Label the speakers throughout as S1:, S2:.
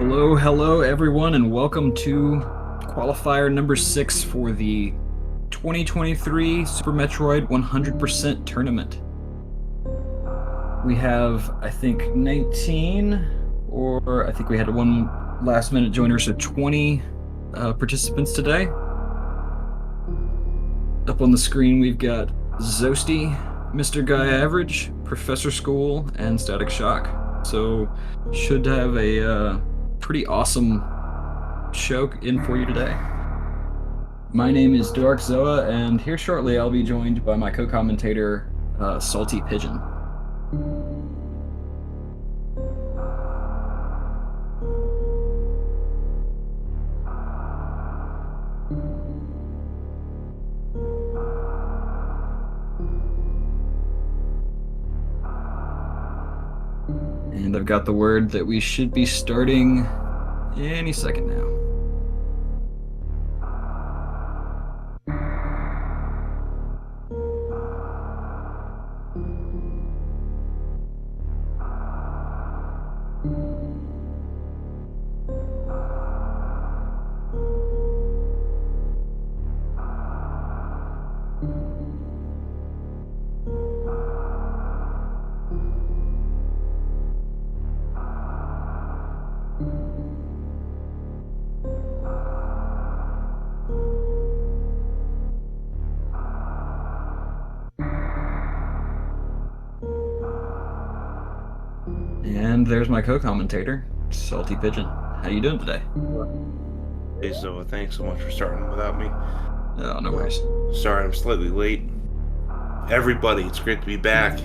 S1: Hello, everyone, and welcome to Qualifier number 6 for the 2023 Super Metroid 100% Tournament. We have, I think, 19, or I think we had one last-minute joiner, so 20 participants today. Up on the screen, we've got Zosty, Mr. Guy Average, Professor School, and Static Shock. So, should have a pretty awesome show in for you today. My name is Dark Zoa, and here shortly I'll be joined by my co-commentator, Salty Pigeon. And I've got the word that we should be starting any second now. And there's my co-commentator, Salty Pigeon. How you doing today?
S2: Hey, so thanks so much for starting without me.
S1: Oh, no worries.
S2: Sorry, I'm slightly late. Everybody, it's great to be back.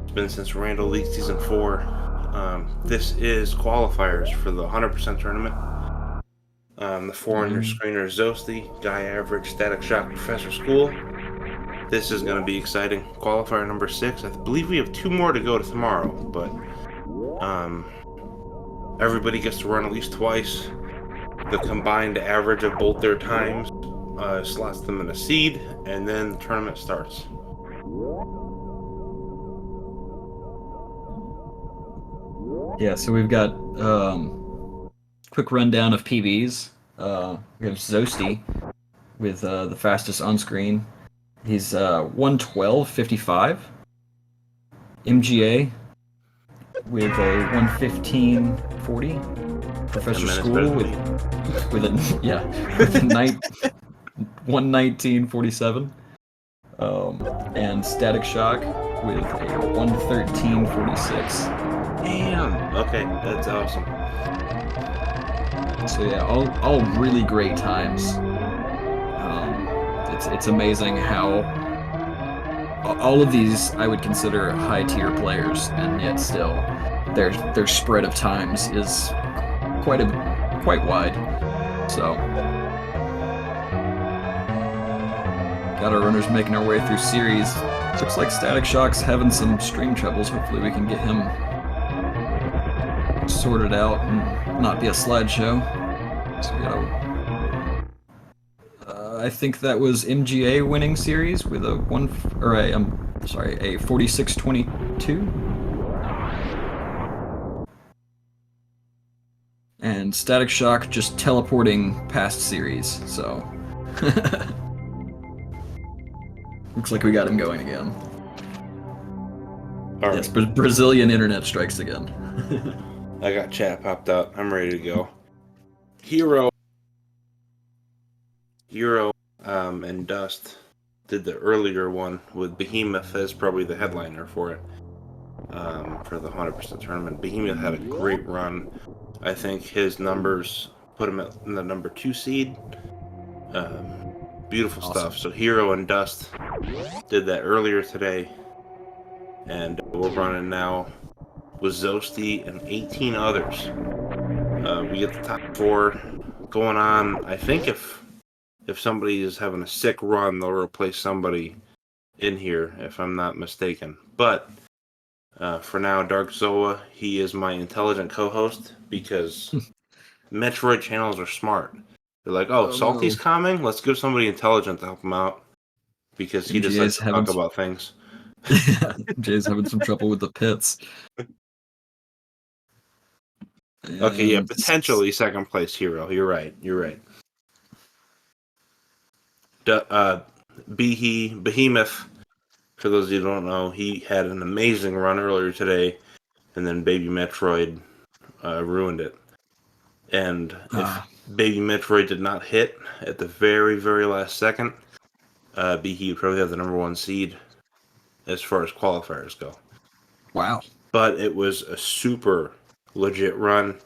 S2: It's been since Randall League Season 4. This is qualifiers for the 100% tournament. The four on your screen are Zosty, Guy Average, Static Shock, Professor School. This is going to be exciting. Qualifier number 6. I believe we have 2 more to go to tomorrow, but everybody gets to run at least twice. The combined average of both their times slots them in a seed, and then the tournament starts.
S1: Yeah, so we've got quick rundown of PBs. We have Zosty with the fastest on screen. He's 112.55. MGA with a 115.40. Professor School with a 119.47. And Static Shock with a 113.46.
S2: Damn. Okay, that's awesome.
S1: So yeah, all really great times. It's amazing how all of these I would consider high tier players, and yet still their spread of times is quite wide. So got our runners making our way through series. Looks like Static Shock's having some stream troubles. Hopefully we can get him sorted out and not be a slideshow. So we gotta. I think that was MGA winning series with a 46.22. And Static Shock just teleporting past series, so looks like we got him going again.
S2: All right.
S1: Yes, Brazilian internet strikes again.
S2: I got chat popped up. I'm ready to go. Hero, and Dust did the earlier one with Behemoth as probably the headliner for it. For the 100% tournament. Behemoth had a great run. I think his numbers put him in the number 2 seed. Beautiful
S1: Awesome
S2: stuff. So Hero and Dust did that earlier today. And we're running now with Zosty and 18 others. We get the top 4 going on. I think if somebody is having a sick run, they'll replace somebody in here, if I'm not mistaken. But for now, Dark Zoa, he is my intelligent co-host because Metroid channels are smart. They're like, oh Salty's coming? Let's give somebody intelligent to help him out because he just likes to talk about things.
S1: Jay's having some trouble with the pits.
S2: Okay, yeah,
S1: And
S2: potentially second place hero. You're right. You're right. Behemoth, for those of you who don't know, he had an amazing run earlier today, and then Baby Metroid ruined it. And if Baby Metroid did not hit at the very, very last second, Behe would probably have the #1 seed as far as qualifiers go.
S1: wow.
S2: But it was a super legit run.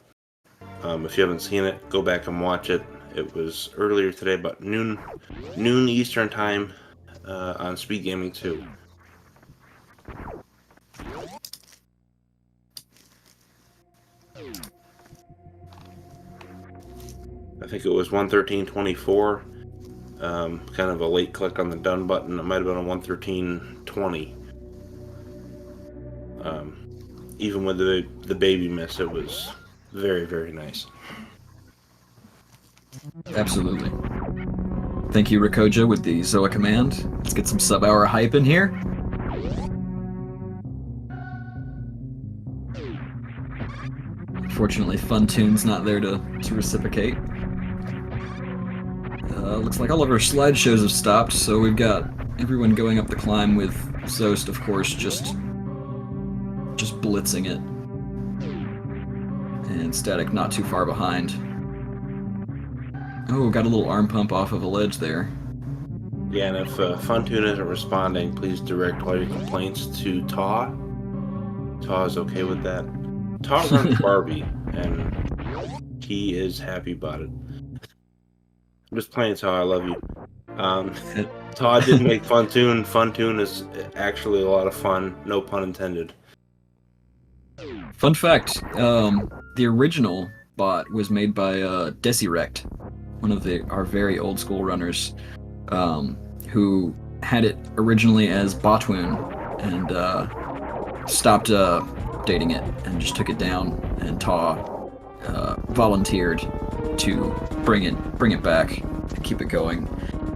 S2: If you haven't seen it, go back and watch it. It was earlier today, about noon Eastern time on Speedgaming 2. I think it was 1:13:24. Kind of a late click on the done button. It might have been a 1:13:20. Even with the baby miss, it was very, very nice.
S1: Absolutely. Thank you, Rikoja, with the Zoa command. Let's get some sub-hour hype in here. Unfortunately, Funtoon's not there to reciprocate. Looks like all of our slideshows have stopped, so we've got everyone going up the climb with Zost, of course, just blitzing it. And Static not too far behind. Oh, got a little arm pump off of a ledge there.
S2: Yeah, and if Funtoon isn't responding, please direct all your complaints to Taw. Taw is okay with that. Taw runs Barbie, and he is happy about it. I'm just playing Taw, I love you. Taw did make Funtoon. Funtoon is actually a lot of fun, no pun intended.
S1: Fun fact, the original bot was made by Desirect, one of our very old school runners, who had it originally as Botwoon and stopped updating it and just took it down, and Taw volunteered to bring it back and keep it going,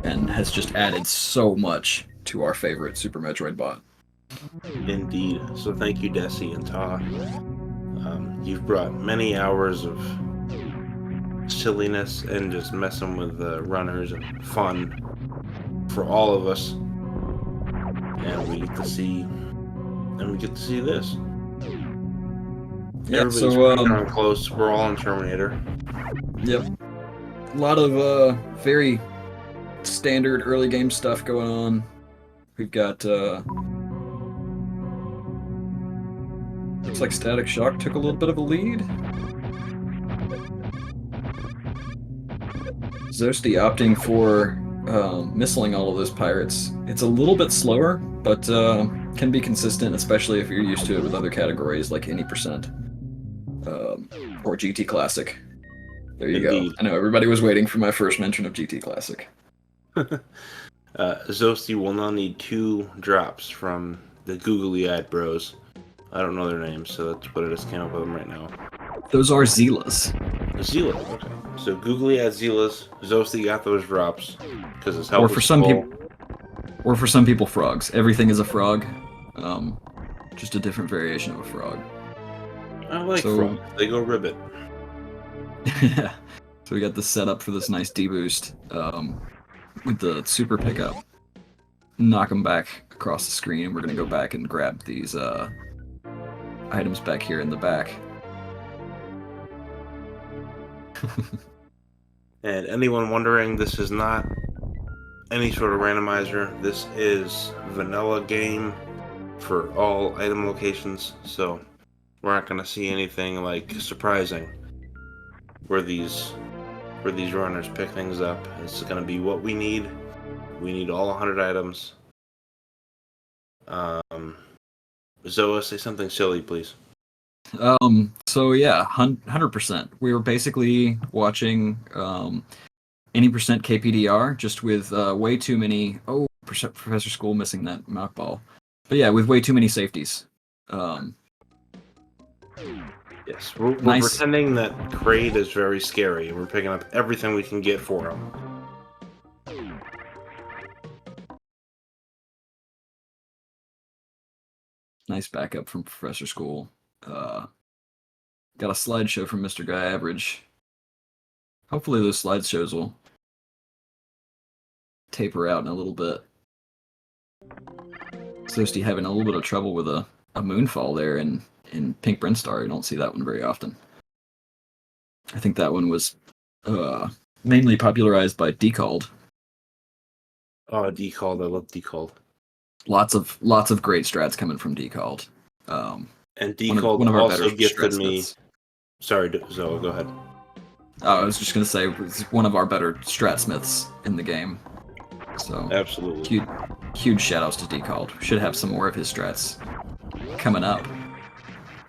S1: and has just added so much to our favorite Super Metroid bot.
S2: Indeed. So thank you, Desi and Taw. You've brought many hours of silliness and just messing with the runners and fun for all of us. And we get to see this.
S1: Yeah,
S2: Everybody's
S1: so
S2: pretty darn close. We're all in Terminator.
S1: Yep. A lot of very standard early game stuff going on. We've got looks like Static Shock took a little bit of a lead. Zosti opting for missiling all of those pirates. It's a little bit slower, but can be consistent, especially if you're used to it with other categories like any percent or GT Classic. There you
S2: Indeed.
S1: go. I know everybody was waiting for my first mention of GT Classic.
S2: Zosti will now need 2 drops from the googly-eyed bros. I don't know their names, so that's what I just came up with them right now.
S1: Those are Zeelas.
S2: Zila, okay. So googly-eyed Zeelas, Zosti got those drops because it's helpful.
S1: Or for some people, frogs. Everything is a frog. Just a different variation of a frog.
S2: I like frogs. They go ribbit.
S1: Yeah. So we got the setup for this nice D-boost with the super pickup. Knock them back across the screen, and we're going to go back and grab these items back here in the back.
S2: And anyone wondering, this is not any sort of randomizer. This is vanilla game for all item locations, so we're not going to see anything like surprising where these runners pick things up. It's going to be what we need. We need all 100 items. Zoa, say something silly, please.
S1: So yeah, 100%. We were basically watching any percent KPDR, just with way too many. Oh, Professor School missing that mock ball. But yeah, with way too many safeties.
S2: Yes, we're pretending that Kraid is very scary, and we're picking up everything we can get for him.
S1: Nice backup from Professor School. got a slideshow from Mr. Guy Average. Hopefully those slideshows will taper out in a little bit. Toasty having a little bit of trouble with a moonfall there in Pink Brinstar. You don't see that one very often. I think that one was mainly popularized by Decalled.
S2: Oh, Decalled. I love Decalled.
S1: Lots of great strats coming from Decalled.
S2: And Decalled
S1: one of our
S2: also
S1: better
S2: gifted
S1: strat
S2: me.
S1: smiths.
S2: Sorry, Zoe, go ahead.
S1: I was just gonna say it's one of our better strat smiths in the game. So
S2: Absolutely.
S1: Huge shout outs to Decalled. Should have some more of his strats coming up.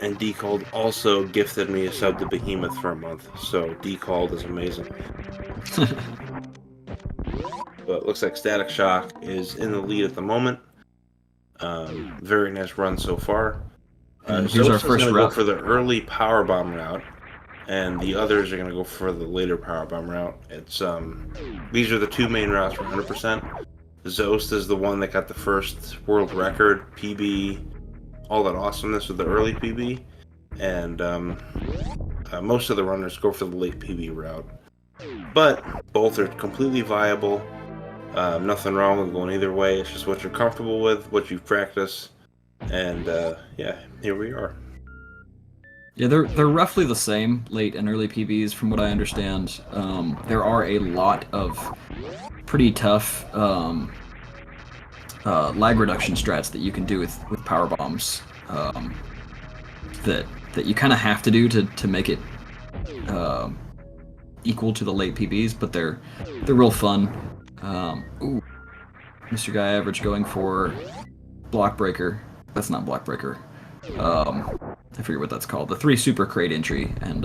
S2: And Decalled also gifted me a sub to Behemoth for a month, so Decalled is amazing. But it looks like Static Shock is in the lead at the moment. Very nice run so far.
S1: And here's our
S2: Zosa's
S1: first
S2: gonna
S1: route.
S2: go for the early power bomb route, and the others are gonna go for the later power bomb route. It's these are the two main routes for 100%. Zost is the one that got the first world record, PB, all that awesomeness with the early PB, and most of the runners go for the late PB route. But both are completely viable. Nothing wrong with going either way. It's just what you're comfortable with, what you've practiced, and yeah, here we are.
S1: Yeah, they're roughly the same, late and early PBs, from what I understand. There are a lot of pretty tough lag reduction strats that you can do with power bombs that you kind of have to do to make it equal to the late PBs, but they're real fun. Ooh, Mr. Guy Average going for Block Breaker. That's not Block Breaker. I forget what that's called. The 3 super crate entry, and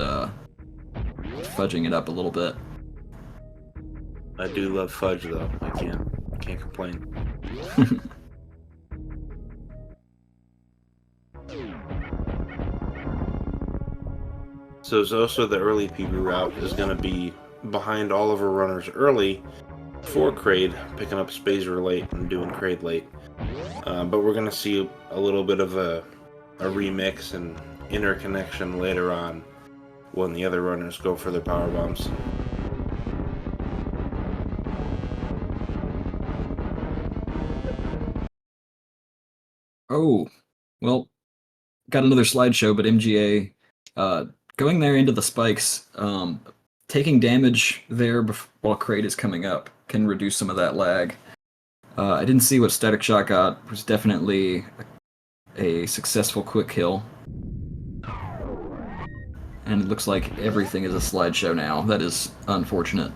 S1: fudging it up a little bit.
S2: I do love fudge though. I can't complain. So Zosa, the early PB route, is going to be behind all of our runners early for Kraid, picking up Spazer late and doing Kraid late. But we're going to see a little bit of a remix and interconnection later on when the other runners go for their power bombs.
S1: Oh, well, got another slideshow, but MGA going there into the spikes, taking damage there while Crate is coming up can reduce some of that lag. I didn't see what Static Shock got. It was definitely a successful quick kill. And it looks like everything is a slideshow now. That is unfortunate.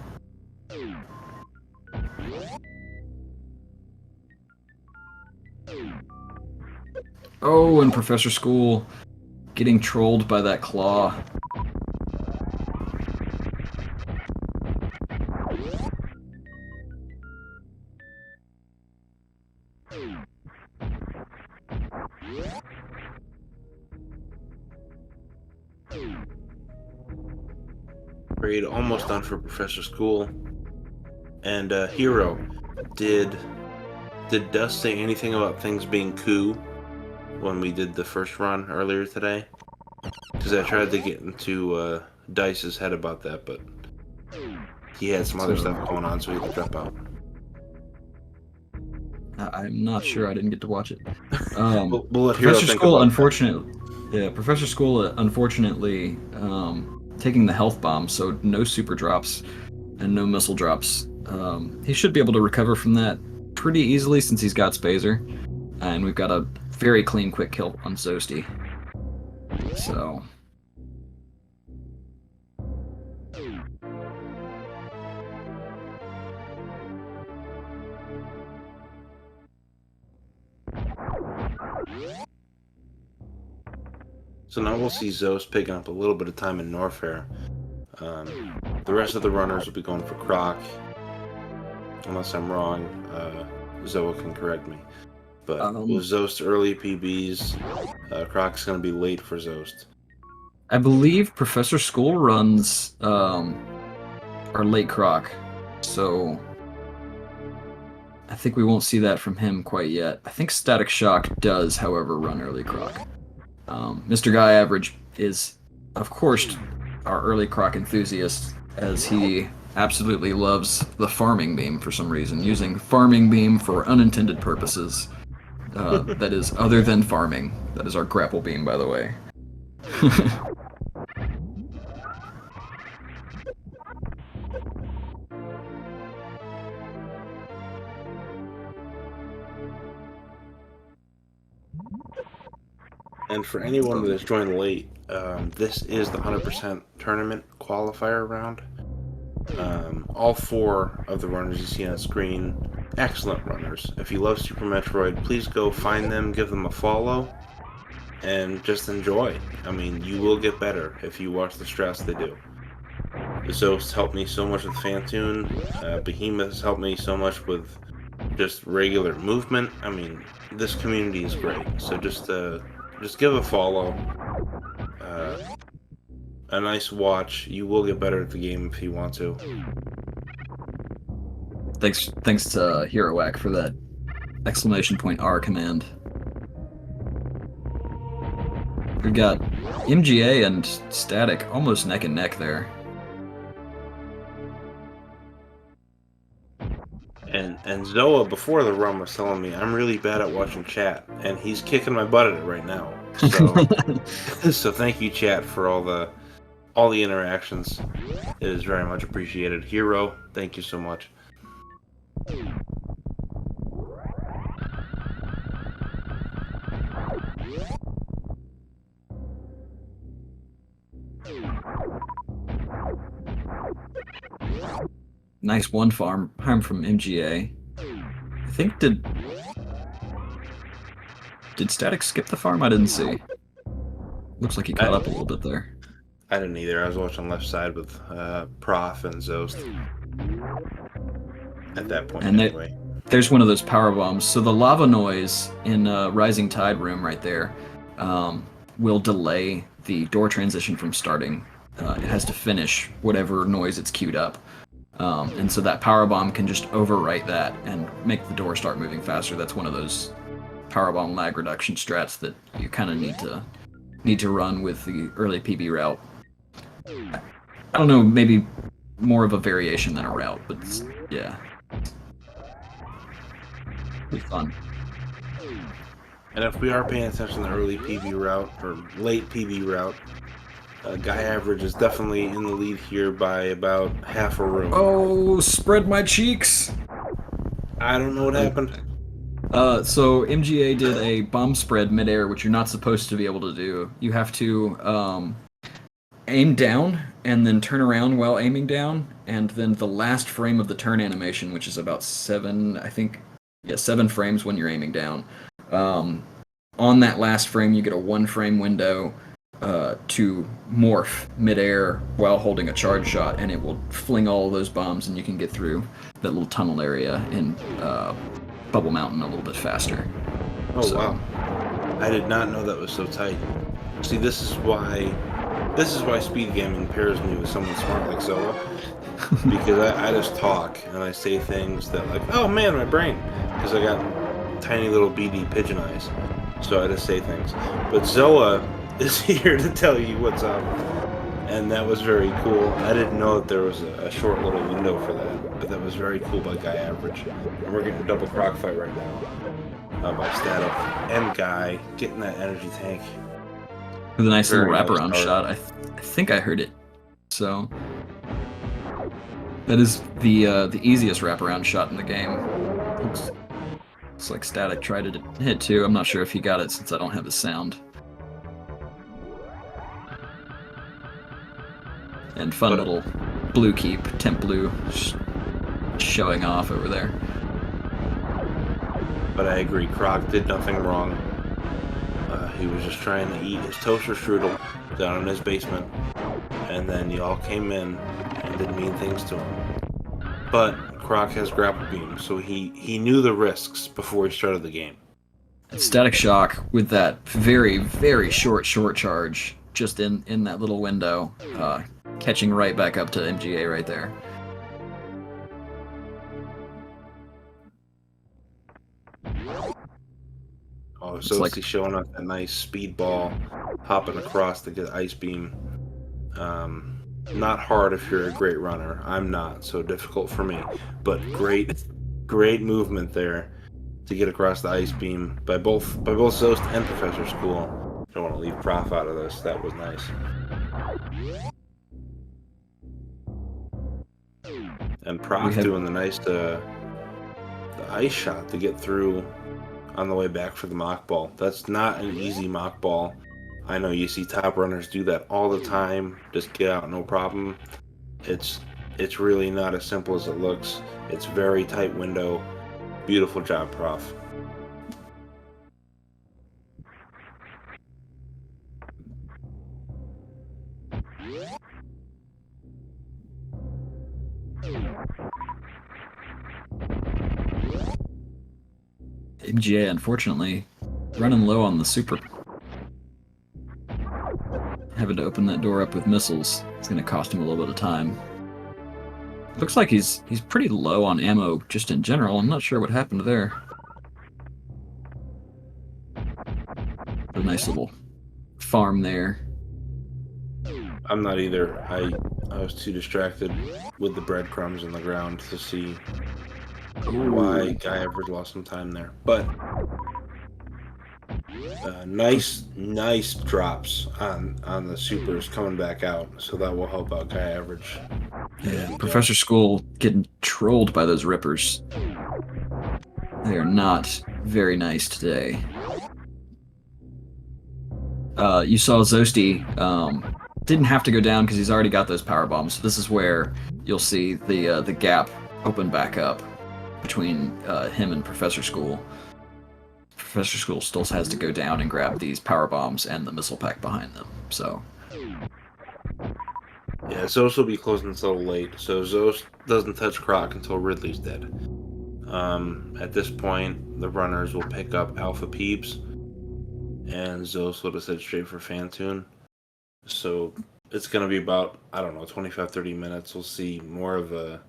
S1: Oh, and Professor School getting trolled by that claw.
S2: Raid almost done for Professor School. And Hero, did Dust say anything about things being coup when we did the first run earlier today? Because I tried to get into Dice's head about that, but he had some other stuff going on, so he had to drop out.
S1: I'm not sure. I didn't get to watch it.
S2: We'll let Hero
S1: Professor
S2: think
S1: School,
S2: about
S1: unfortunately, Professor School, unfortunately, taking the health bomb, so no super drops and no missile drops. He should be able to recover from that pretty easily since he's got Spazer, and we've got a very clean quick kill on Zosty. So.
S2: So now we'll see Zos picking up a little bit of time in Norfair. The rest of the runners will be going for Croc. Unless I'm wrong, Zoa can correct me. But with Zost early PBs, Croc's going to be late for Zost.
S1: I believe Professor School runs are late Croc, so I think we won't see that from him quite yet. I think Static Shock does, however, run early Croc. Mr. Guy Average is of course, our early Croc enthusiast, as he absolutely loves the farming beam for some reason, using farming beam for unintended purposes. That is other than farming. That is our grapple beam, by the way.
S2: And for anyone that has joined late, this is the 100% tournament qualifier round. All 4 of the runners you see on screen, excellent runners. If you love Super Metroid, please go find them, give them a follow, and just enjoy. I mean, you will get better if you watch the strats they do. Zos helped me so much with Fantune. Behemoth has helped me so much with just regular movement. I mean, this community is great. So just give a follow, a nice watch. You will get better at the game if you want to.
S1: Thanks to Heroac for that !R command. We've got MGA and Static almost neck and neck there.
S2: And Zoa, before the run, was telling me I'm really bad at watching chat, and he's kicking my butt at it right now. So, so thank you, chat, for all the interactions. It is very much appreciated. Hero, thank you so much.
S1: Nice one farm from MGA. I think did Static skip the farm? I didn't see. Looks like he caught up a little bit there.
S2: I didn't either. I was watching left side with Prof and Zost at that point. And anyway,
S1: there's one of those power bombs. So the lava noise in Rising Tide room right there will delay the door transition from starting. It has to finish whatever noise it's queued up. And so that power bomb can just overwrite that and make the door start moving faster. That's one of those power bomb lag reduction strats that you kind of need to run with the early PB route. I don't know, maybe more of a variation than a route, but yeah, it'll be fun.
S2: And if we are paying attention to the early PB route or late PB route, Guy Average is definitely in the lead here by about half a room.
S1: Oh, spread my cheeks!
S2: I don't know what happened.
S1: So MGA did a bomb spread midair, which you're not supposed to be able to do. You have to aim down and then turn around while aiming down, and then the last frame of the turn animation, which is about 7 frames when you're aiming down. On that last frame, you get a 1-frame window to morph midair while holding a charge shot, and it will fling all of those bombs, and you can get through that little tunnel area in Bubble Mountain a little bit faster.
S2: Oh, wow. I did not know that was so tight. See, this is why Speedgaming pairs me with someone smart like Zoa. Because I just talk, and I say things that like, oh man, my brain. Because I got tiny little beady pigeon eyes. So I just say things. But Zoa is here to tell you what's up. And that was very cool. I didn't know that there was a short little window for that. But that was very cool by Guy Average. And we're getting a double croc fight right now. By Static and Guy, getting that energy tank.
S1: With a nice little wraparound shot. I think I heard it. So that is the easiest wraparound shot in the game. It's like Static tried to hit too. I'm not sure if he got it since I don't have the sound. And fun little blue keep, temp blue, showing off over there.
S2: But I agree, Croc did nothing wrong. He was just trying to eat his toaster strudel down in his basement, and then y'all came in and did mean things to him. But Croc has grapple beam, so he knew the risks before he started the game.
S1: Static Shock with that very, very short charge just in that little window, catching right back up to MGA right there.
S2: Oh, so it's like showing up a nice speed ball, hopping across to get ice beam. Not hard if you're a great runner. I'm not, so difficult for me. But great movement there to get across the ice beam by both Zost and Professor School. Don't want to leave Prof out of this. That was nice. And Prof doing the nice the ice shot to get through on the way back for the mock ball. That's not an easy mock ball. I know you see top runners do that all the time. Just get out, no problem. It's really not as simple as it looks. It's very tight window. Beautiful job, Prof.
S1: MGA, unfortunately, running low on the super. Having to open that door up with missiles is going to cost him a little bit of time. Looks like he's pretty low on ammo just in general. I'm not sure what happened there. A nice little farm there.
S2: I'm not either. I was too distracted with the breadcrumbs in the ground to see why Guy Average lost some time there. But nice drops on the supers coming back out, so that will help out Guy Average.
S1: Yeah, Professor School getting trolled by those rippers. They are not very nice today. You saw Zosty didn't have to go down because he's already got those power bombs. This is where you'll see the gap open back up between him and Professor School. Professor School still has to go down and grab these power bombs and the missile pack behind them. So
S2: yeah, Zost will be closing so late, so Zost doesn't touch Croc until Ridley's dead. At this point, the runners will pick up Alpha Peeps, and Zost will just head straight for Fantoon. So it's going to be about, I don't know, 25-30 minutes. We'll see more of a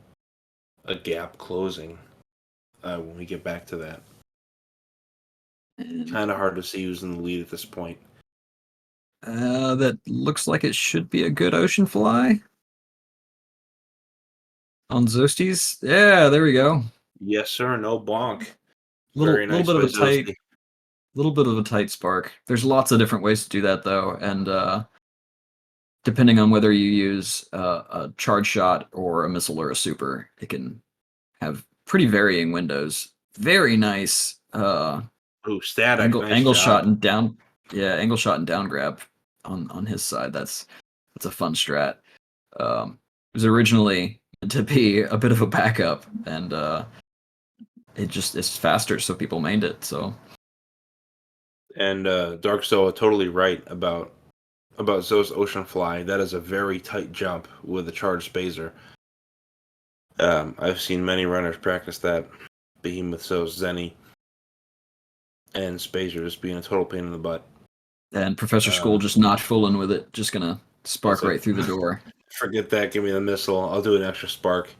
S2: gap closing when we get back to that. Kind of hard to see who's in the lead at this point.
S1: That looks like it should be a good ocean fly. On Zosty's? Yeah, there we go.
S2: Yes, sir. No bonk.
S1: Little bit of a tight spark. There's lots of different ways to do that, though, and depending on whether you use a charge shot or a missile or a super, it can have pretty varying windows. Very nice.
S2: Static.
S1: Angle shot and down. Yeah, angle shot and down grab on his side. That's a fun strat. It was originally meant to be a bit of a backup, and it's faster, so people mained it. So.
S2: And Dark Soul totally right about Zo's Ocean Fly. That is a very tight jump with a charged spazer. I've seen many runners practice that. Behemoth Zo's Zenny and spazer just being a total pain in the butt.
S1: And Professor School just not fooling with it, just gonna spark right through the door.
S2: Forget that, give me the missile, I'll do an extra spark.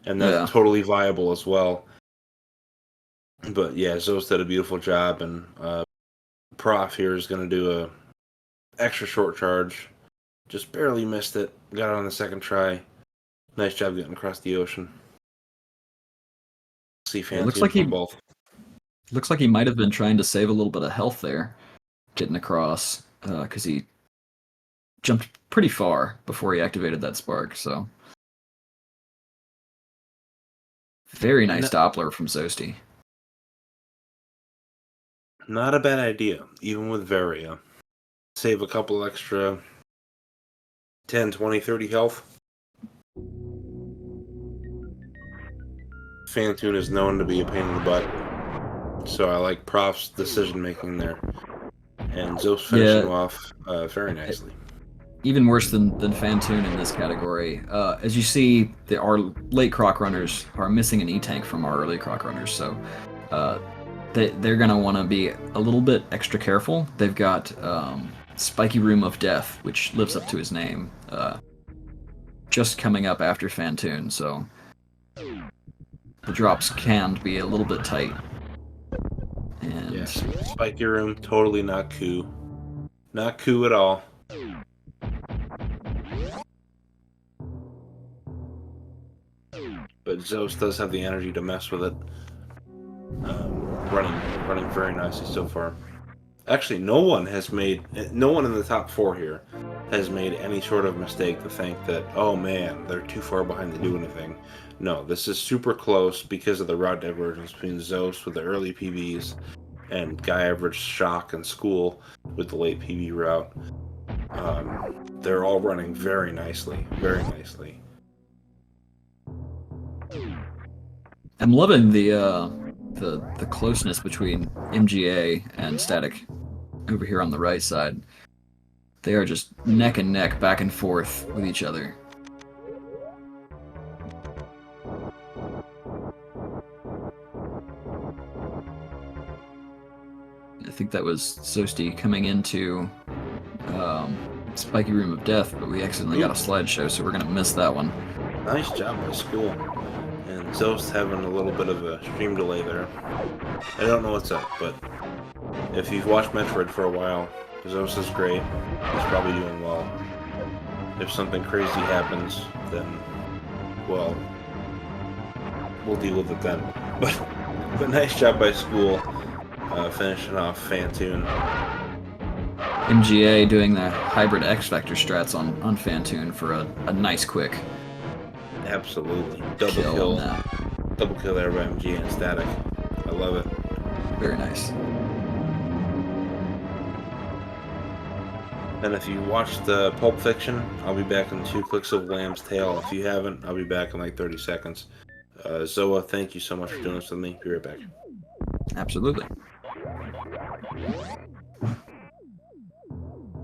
S2: And that's totally viable as well. But yeah, Zo's did a beautiful job, and Prof here is going to do a extra short charge. Just barely missed it. Got it on the second try. Nice job getting across the ocean. See,
S1: looks like he might have been trying to save a little bit of health there, getting across, because he jumped pretty far before he activated that spark. So very nice Doppler from Zosty.
S2: Not a bad idea, even with Varia. Save a couple extra 10, 20, 30 health. Fantoon is known to be a pain in the butt, so I like Prof's decision making there. And Zo's finishing off very nicely.
S1: Even worse than Fantoon in this category. As you see, our late Croc runners are missing an E-tank from our early Croc runners, so they're going to want to be a little bit extra careful. They've got Spiky Room of Death, which lives up to his name, just coming up after Fantoon, so the drops can be a little bit tight. And
S2: yes, Spiky Room, totally not coup. Not coup at all. but Zeus does have the energy to mess with it. Running very nicely so far. Actually, no one in the top 4 here has made any sort of mistake to think that, oh man, they're too far behind to do anything. No, this is super close because of the route divergence between Zeus with the early PBs and Guy Average, Shock, and School with the late PB route. They're all running very nicely, very nicely.
S1: I'm loving the closeness between MGA and Static over here on the right side. They are just neck and neck, back and forth with each other. I think that was Sosti coming into Spiky Room of Death, but we accidentally got a slideshow, so we're going to miss that one.
S2: Nice job by School. And Zeus having a little bit of a stream delay there. I don't know what's up, but if you've watched Metroid for a while, Zeus is great. He's probably doing well. If something crazy happens, then, well, we'll deal with it then. But nice job by School, finishing off Fantoon.
S1: MGA doing the hybrid X Factor strats on Fantoon for a nice quick.
S2: Absolutely. Double kill there by MGA and Static. I love it.
S1: Very nice.
S2: And if you watched Pulp Fiction, I'll be back in 2 clicks of Lamb's Tail. If you haven't, I'll be back in like 30 seconds. Zoa, thank you so much for doing this with me. Be right back.
S1: Absolutely.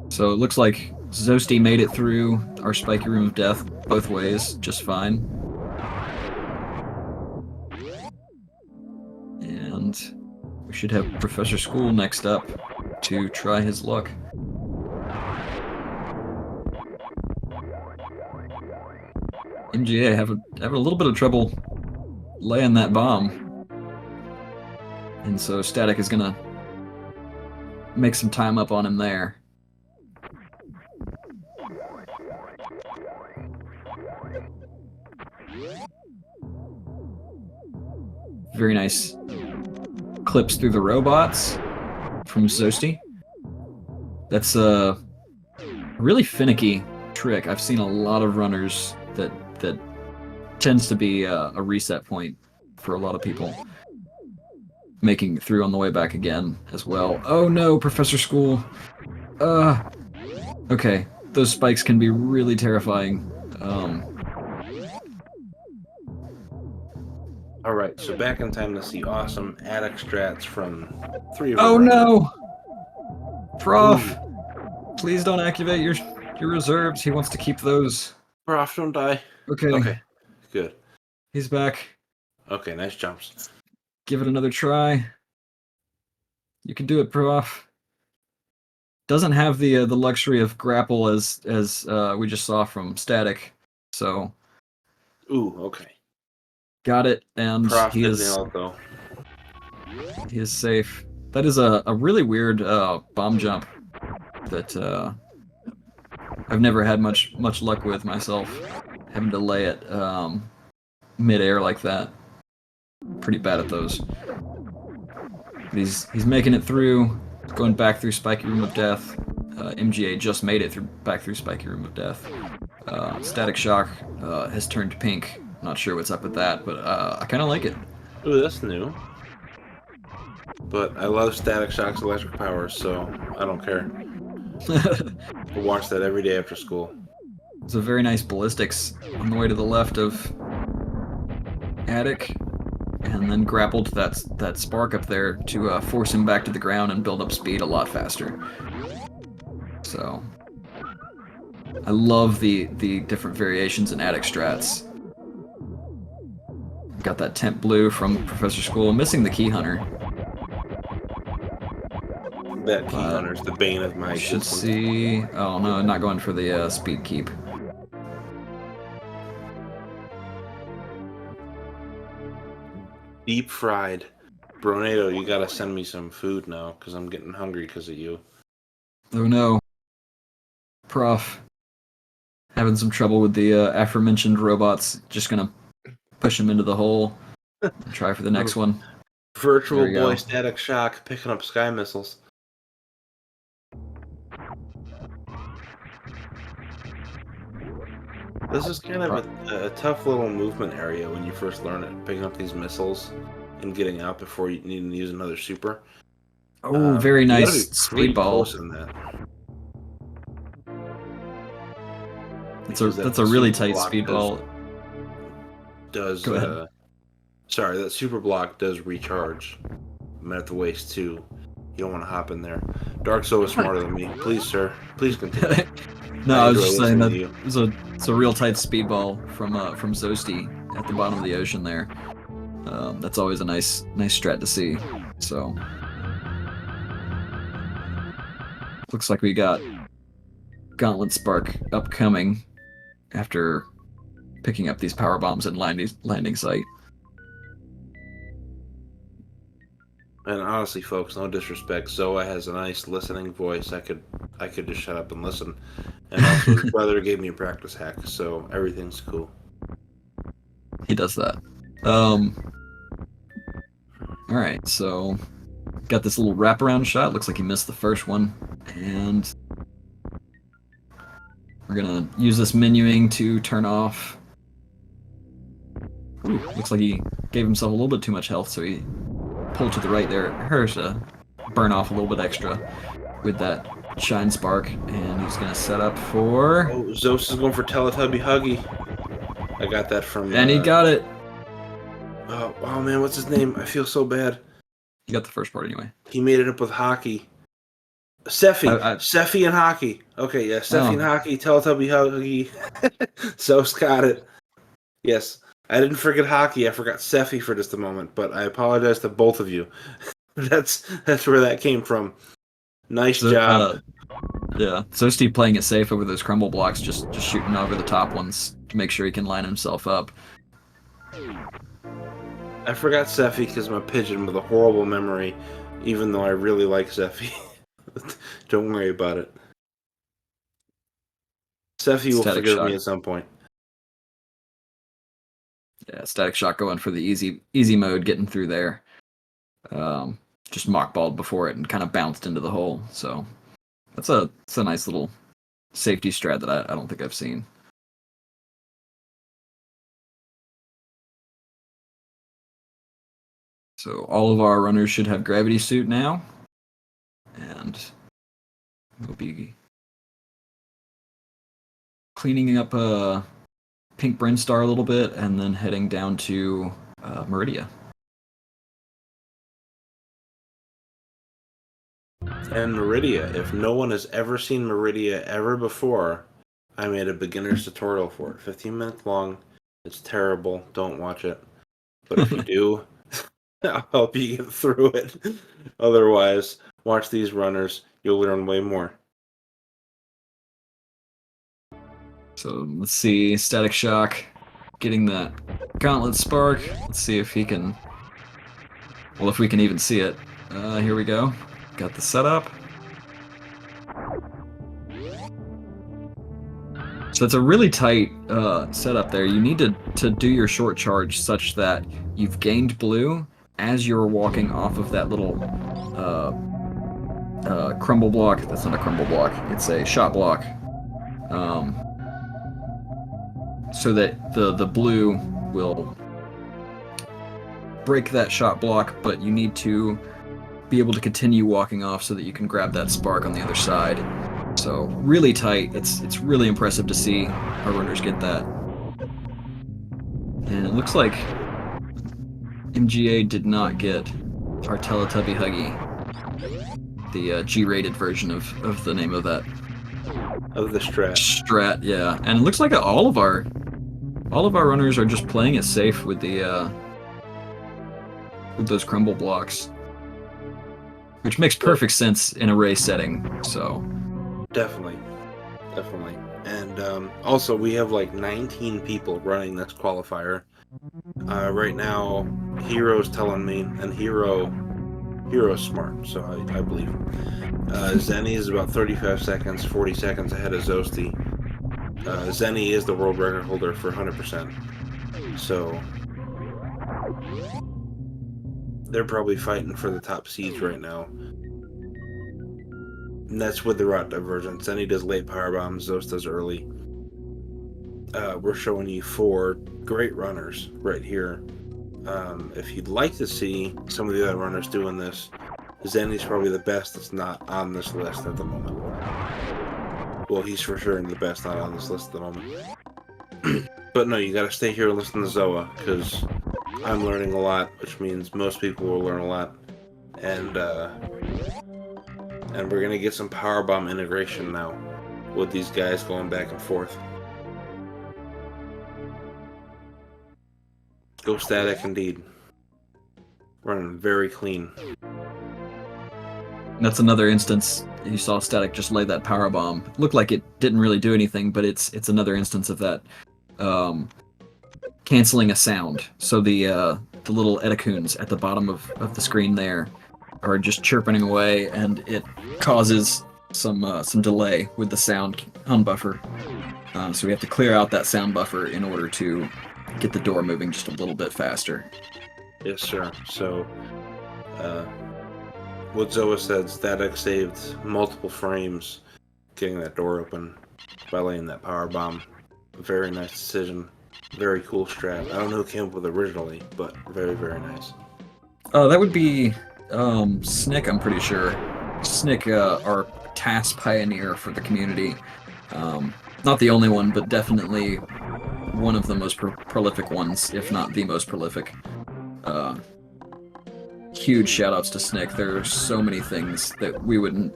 S1: So it looks like Zosti made it through our Spiky Room of Death both ways just fine. And we should have Professor School next up to try his luck. MGA having a little bit of trouble laying that bomb. And so Static is gonna make some time up on him there. Very nice clips through the robots from Zosti. That's a really finicky trick. I've seen a lot of runners that tends to be a reset point for a lot of people. Making it through on the way back again as well. Oh no, Professor School. Okay, those spikes can be really terrifying.
S2: Alright, so back in time to see awesome attic strats from 3 of
S1: Oh
S2: them.
S1: no! Prof! Please don't activate your reserves. He wants to keep those.
S2: Prof, don't die.
S1: Okay.
S2: Okay, good.
S1: He's back.
S2: Okay, nice jumps.
S1: Give it another try. You can do it, Prof. Doesn't have the luxury of grapple as we just saw from Static. So.
S2: Ooh, okay.
S1: Got it, and
S2: Prof
S1: he
S2: did
S1: is
S2: nail it, though.
S1: He is safe. That is a really weird bomb jump that I've never had much luck with myself. Having to lay it mid-air like that. Pretty bad at those. But he's making it through. Going back through Spiky Room of Death. MGA just made it back through Spiky Room of Death. Static Shock has turned pink. Not sure what's up with that, but I kind of like it.
S2: Ooh, that's new. But I love Static Shock's electric powers, so I don't care. I watch that every day after school.
S1: It's a very nice ballistics on the way to the left of Attic, and then grappled that spark up there to force him back to the ground and build up speed a lot faster. So I love the different variations in Attic strats. Got that temp blue from Professor School. Missing the Key Hunter.
S2: That Key Hunter's the bane of my
S1: Should
S2: existence.
S1: see. Oh no, not going for the speed keep.
S2: Deep fried. Bronado, you gotta send me some food now, because I'm getting hungry because of you.
S1: Oh no. Prof. Having some trouble with the aforementioned robots. Just gonna push him into the hole, and try for the next one.
S2: Virtual
S1: There we
S2: Boy
S1: go.
S2: Static Shock picking up sky missiles. This is kind of a tough little movement area when you first learn it, picking up these missiles and getting out before you need to use another super.
S1: Oh, very
S2: You gotta
S1: nice
S2: be pretty close
S1: speedball.
S2: in that.
S1: That's a really tight
S2: block
S1: speedball.
S2: Does
S1: Go ahead.
S2: sorry, that super block does recharge. I'm at the waist too. You don't want to hop in there. Dark Soul is smarter than me. Please, sir. Please continue.
S1: No, I was
S2: enjoy
S1: just saying that
S2: listening
S1: it's a real tight speedball from Zosty at the bottom of the ocean there. That's always a nice strat to see. So looks like we got Gauntlet Spark upcoming after picking up these power bombs at landing site.
S2: And honestly, folks, no disrespect, Zoa has a nice listening voice. I could just shut up and listen. And also, his brother gave me a practice hack, so everything's cool.
S1: He does that. All right, so got this little wraparound shot. Looks like he missed the first one, and we're gonna use this menuing to turn off. Ooh, looks like he gave himself a little bit too much health, so he pulled to the right there. Hers to burn off a little bit extra with that shine spark, and he's gonna set up for.
S2: Oh, Zeus is going for Teletubby Huggy. I got that from.
S1: And he got it.
S2: Oh man, what's his name? I feel so bad.
S1: You got the first part anyway.
S2: He made it up with hockey. Seffi.
S1: I-
S2: Seffi and hockey. Okay, yeah, Seffi and hockey, Teletubby Huggy. Zeus got it. Yes. I didn't forget hockey. I forgot Seffi for just a moment, but I apologize to both of you. That's where that came from. Nice job.
S1: Yeah, Zosty playing it safe over those crumble blocks, just shooting over the top ones to make sure he can line himself up.
S2: I forgot Seffi because I'm a pigeon with a horrible memory, even though I really like Seffi. Don't worry about it. Seffi will forgive me at some point.
S1: Yeah, Static Shock going for the easy mode, getting through there. Just mockballed before it and kind of bounced into the hole. So that's a nice little safety strat that I don't think I've seen. So all of our runners should have gravity suit now, and we'll be cleaning up Pink Brinstar a little bit, and then heading down to Meridia.
S2: And Meridia, if no one has ever seen Meridia ever before, I made a beginner's tutorial for it. 15 minutes long. It's terrible. Don't watch it. But if you do, I'll help you get through it. Otherwise, watch these runners. You'll learn way more.
S1: So let's see, Static Shock getting that Gauntlet Spark. Let's see if he can. Well, if we can even see it. Here we go. Got the setup. So it's a really tight setup there. You need to do your short charge such that you've gained blue as you're walking off of that little crumble block. That's not a crumble block. It's a shot block. So that the blue will break that shot block, but you need to be able to continue walking off so that you can grab that spark on the other side. So really tight. It's really impressive to see our runners get that. And it looks like MGA did not get our Teletubby Huggy, the G-rated version of the name of that.
S2: Of the strat.
S1: Strat, yeah. And it looks like all of our runners are just playing it safe with the with those crumble blocks, which makes perfect sense in a race setting. So
S2: definitely. And also, we have like 19 people running this qualifier. Right now, Hero's telling me, and Hero's smart, so I believe him. Zenny is about 35 seconds, 40 seconds ahead of Zosty. Zenny is the world record holder for 100%. So They're probably fighting for the top seeds right now. And that's with the route divergence. Then he does late power bombs, Zos does early. We're showing you 4 great runners right here. If you'd like to see some of the other runners doing this, Zenny's probably the best that's not on this list at the moment. Well, he's for sure the best not on this list at the moment. But no, you gotta stay here and listen to Zoa, because I'm learning a lot, which means most people will learn a lot. And we're gonna get some powerbomb integration now with these guys going back and forth. Go static indeed. Running very clean.
S1: That's another instance. You saw Static just lay that power bomb. Looked like it didn't really do anything, but it's another instance of that canceling a sound. So the little Edacoons at the bottom of the screen there are just chirping away, and it causes some delay with the sound on buffer. So we have to clear out that sound buffer in order to get the door moving just a little bit faster.
S2: Yes, sir. So, what Zoa said, Static saved multiple frames getting that door open by laying that power bomb. Very nice decision. Very cool strat. I don't know who came up with it originally, but very, very nice.
S1: That would be Snick, I'm pretty sure. Snick, our task pioneer for the community. Not the only one, but definitely one of the most prolific ones, if not the most prolific. Huge shoutouts to Snick. There are so many things that we would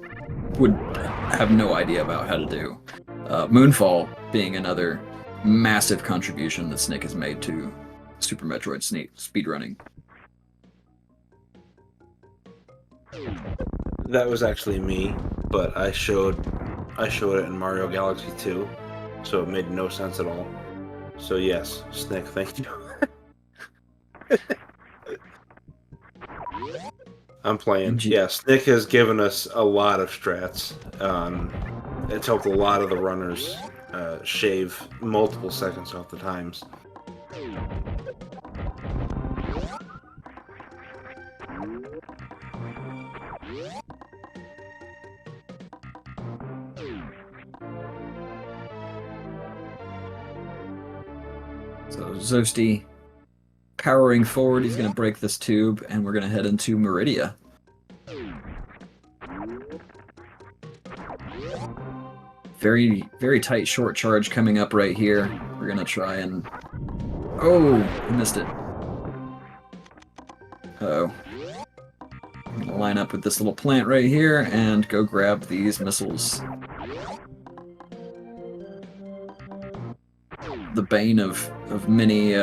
S1: have no idea about how to do. Moonfall being another massive contribution that Snick has made to Super Metroid speedrunning.
S2: That was actually me, but I showed it in Mario Galaxy 2, so it made no sense at all. So yes, Snick, thank you. I'm playing. Yeah, Snick has given us a lot of strats. It's helped a lot of the runners shave multiple seconds off the times.
S1: So Zosty powering forward, he's going to break this tube, and we're going to head into Meridia. Very, very tight short charge coming up right here. We're going to try and... Oh, I missed it. Uh-oh. I'm going to line up with this little plant right here and go grab these missiles. The bane of many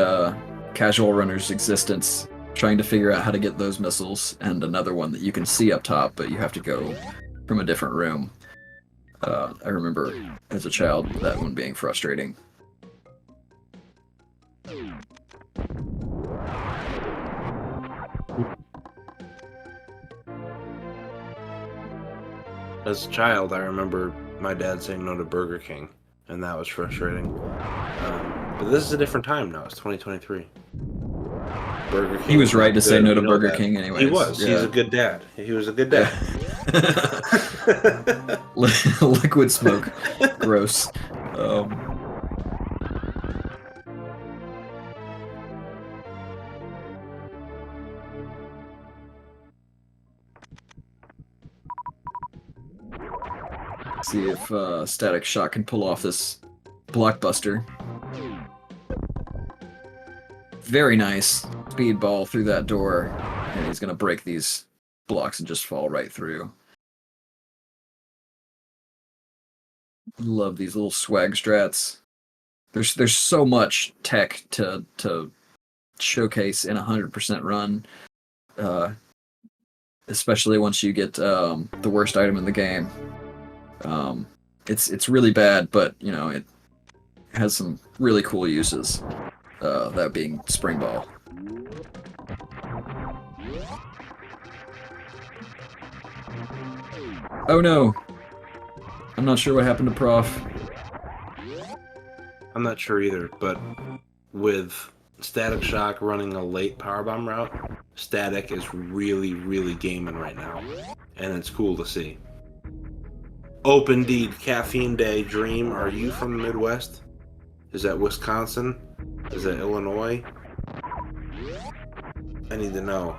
S1: casual runners' existence, trying to figure out how to get those missiles, and another one that you can see up top, but you have to go from a different room. I remember as a child that one being frustrating.
S2: As a child, I remember my dad saying no to Burger King, and that was frustrating. But this is a different time now. It's 2023. Burger King.
S1: He was right to say no to Burger King anyway.
S2: He was. Yeah. He's a good dad. He was a good dad.
S1: Liquid smoke. Gross. See if Static Shock can pull off this blockbuster. Very nice speedball through that door, and he's gonna break these blocks and just fall right through. Love these little swag strats. There's so much tech to showcase in a 100% run, especially once you get the worst item in the game. It's really bad, but you know it has some really cool uses. That being Spring Ball. Oh no! I'm not sure what happened to Prof.
S2: I'm not sure either, but with Static Shock running a late Powerbomb route. Static is really, really gaming right now, and it's cool to see. Open Deed, Caffeine Day, Dream, are you from the Midwest? Is that Wisconsin? Is that Illinois? I need to know.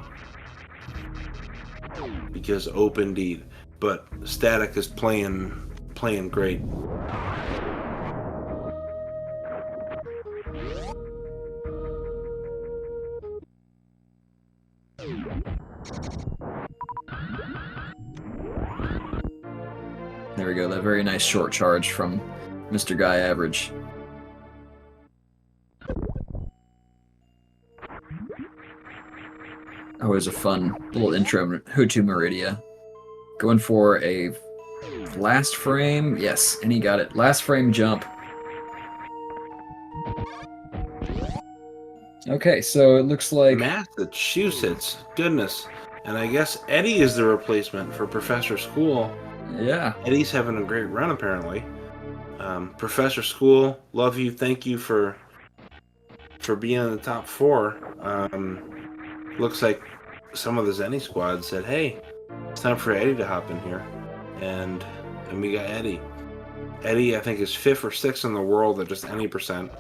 S2: Because Open Deed. But Static is playing great.
S1: There we go, that very nice short charge from Mr. Guy Average. Always a fun little intro to Meridia. Going for a last frame, yes, and he got it. Last frame jump. Okay, so it looks like...
S2: Massachusetts, goodness. And I guess Eddie is the replacement for Professor School.
S1: Yeah.
S2: Eddie's having a great run, apparently. Professor School, love you. Thank you for being in the top 4. Looks like some of the Zenny squad said, hey, it's time for Eddie to hop in here. And we got Eddie. Eddie, I think, is 5th or 6th in the world at just any percent.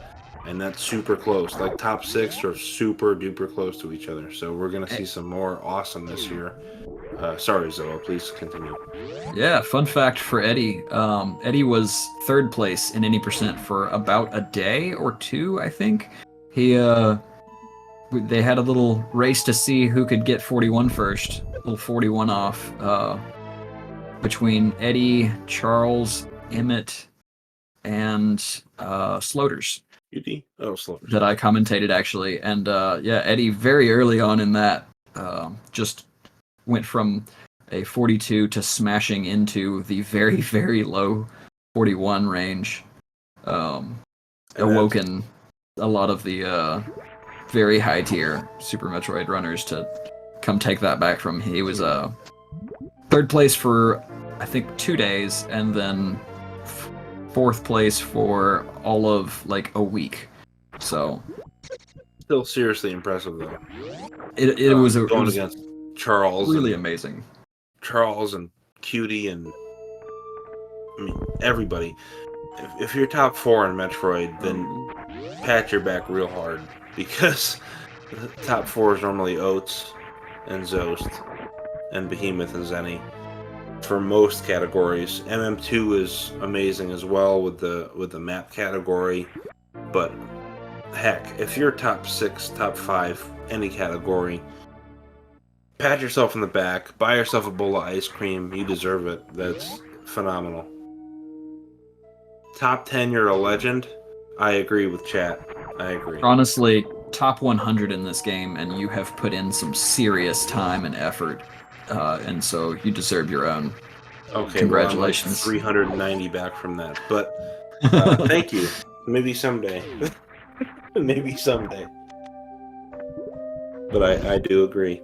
S2: And that's super close. Like, top 6 are super duper close to each other. So we're going to see some more awesomeness here. Sorry, Zoa, please continue.
S1: Yeah, fun fact for Eddie. Eddie was 3rd place in any percent for about a day or 2, I think. They had a little race to see who could get 41 first. A little 41 off between Eddie, Charles, Emmett, and Sloters.
S2: Oh, Sloters.
S1: That I commentated, actually. And yeah, Eddie, very early on in that, just went from a 42 to smashing into the very, very low 41 range. Awoken a lot of the very high tier Super Metroid runners to come take that back from him. He was 3rd place for, I think, 2 days, and then 4th place for all of like a week. So
S2: still seriously impressive, though.
S1: It was
S2: going against Charles,
S1: really amazing.
S2: Charles and Cutie, and I mean everybody. If you're top 4 in Metroid, then pat your back real hard, because the top 4 is normally Oats and Zost and Behemoth and Zenny for most categories. MM2 is amazing as well with the map category, but heck, if you're top 6, top 5, any category, pat yourself in the back, buy yourself a bowl of ice cream. You deserve it. That's phenomenal. Top 10, you're a legend. I agree with chat. I agree.
S1: Honestly, top 100 in this game, and you have put in some serious time and effort, and so you deserve your own.
S2: Okay,
S1: congratulations.
S2: Well, I'm like 390 back from that, but thank you. Maybe someday. Maybe someday. But I do agree.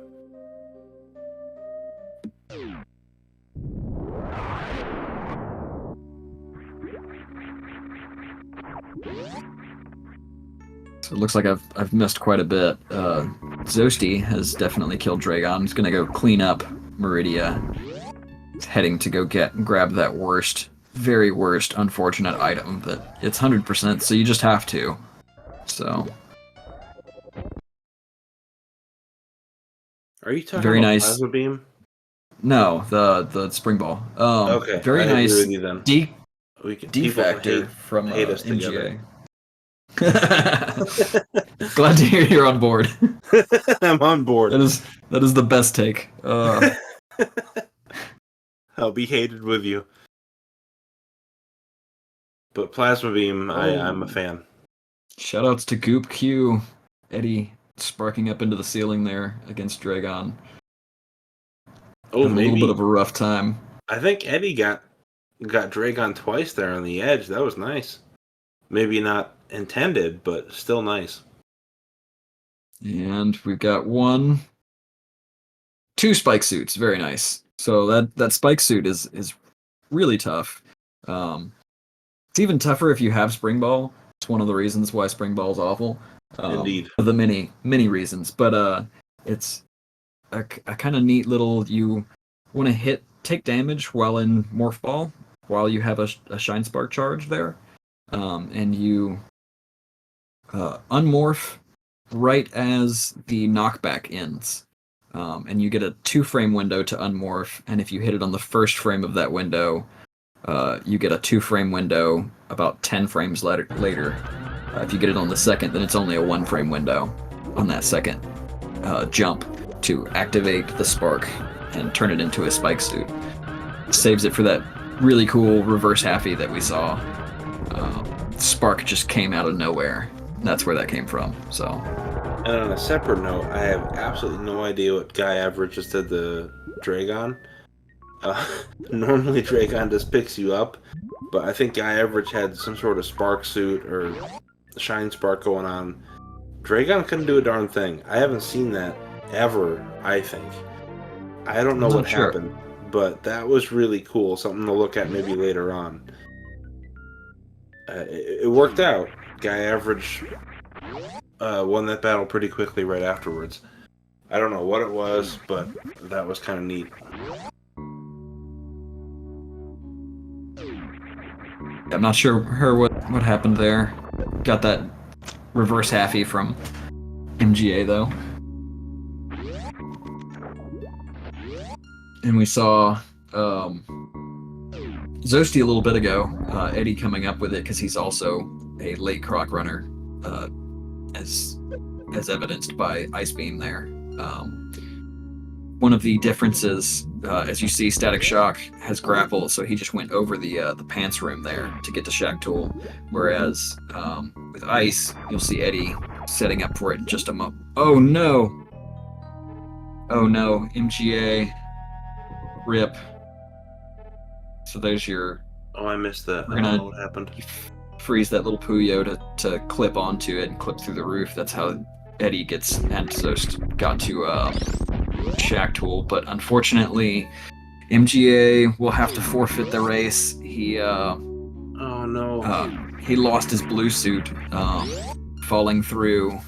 S1: So it looks like I've missed quite a bit. Zosty has definitely killed Dragon. He's gonna go clean up Meridia. He's heading to go grab that very worst, unfortunate item that it's 100%, so you just have to. So.
S2: Are you talking
S1: very
S2: about
S1: nice
S2: Plasma Beam?
S1: No, the Spring Ball.
S2: Okay,
S1: very
S2: I
S1: nice
S2: agree with you then.
S1: D-Factor from
S2: hate us
S1: MGA. Glad to hear you're on board.
S2: I'm on board.
S1: That is the best take.
S2: I'll be hated with you. But Plasma Beam, I'm a fan.
S1: Shoutouts to Goop Q, Eddie sparking up into the ceiling there against Dragon.
S2: Oh, maybe
S1: a little bit of a rough time.
S2: I think Eddie got Dragon twice there on the edge. That was nice. Maybe not intended, but still nice.
S1: And we've got 2 spike suits. Very nice. So that spike suit is really tough. It's even tougher if you have Spring Ball. It's one of the reasons why Spring Ball is awful.
S2: Indeed.
S1: For the many reasons, but it's a kind of neat little. You want to take damage while in Morph Ball, while you have a Shine Spark charge there, and you unmorph right as the knockback ends. And you get a 2-frame window to unmorph, and if you hit it on the first frame of that window, you get a 2-frame window about 10 frames later. If you get it on the second, then it's only a 1-frame window on that second jump to activate the spark and turn it into a spike suit. Saves it for that really cool reverse halfie that we saw. Spark just came out of nowhere. That's where that came from. So.
S2: And on a separate note, I have absolutely no idea what Guy Average just did to Dragon. Normally Dragon just picks you up, but I think Guy Average had some sort of spark suit or shine spark going on. Dragon couldn't do a darn thing. I haven't seen that ever, I think. I don't know what happened, but that was really cool. Something to look at maybe later on. It worked out. Guy Average won that battle pretty quickly right afterwards. I don't know what it was, but that was kind of neat.
S1: I'm not sure what happened there. Got that reverse halfie from MGA though. And we saw Zosty a little bit ago. Eddie coming up with it because he's also a late croc runner, as evidenced by Ice Beam there. One of the differences, as you see, Static Shock has grapple, so he just went over the pants room there to get to Shack Tool. Whereas with Ice, you'll see Eddie setting up for it in just a moment. Oh no! Oh no, MGA. Rip. So there's your...
S2: Oh, I missed that.
S1: We're
S2: I don't
S1: gonna
S2: know what happened.
S1: freeze that little Puyo to clip onto it and clip through the roof. That's how Eddie gets and Zost got to Shack Tool. But unfortunately, MGA will have to forfeit the race. He
S2: oh no.
S1: He lost his blue suit, falling through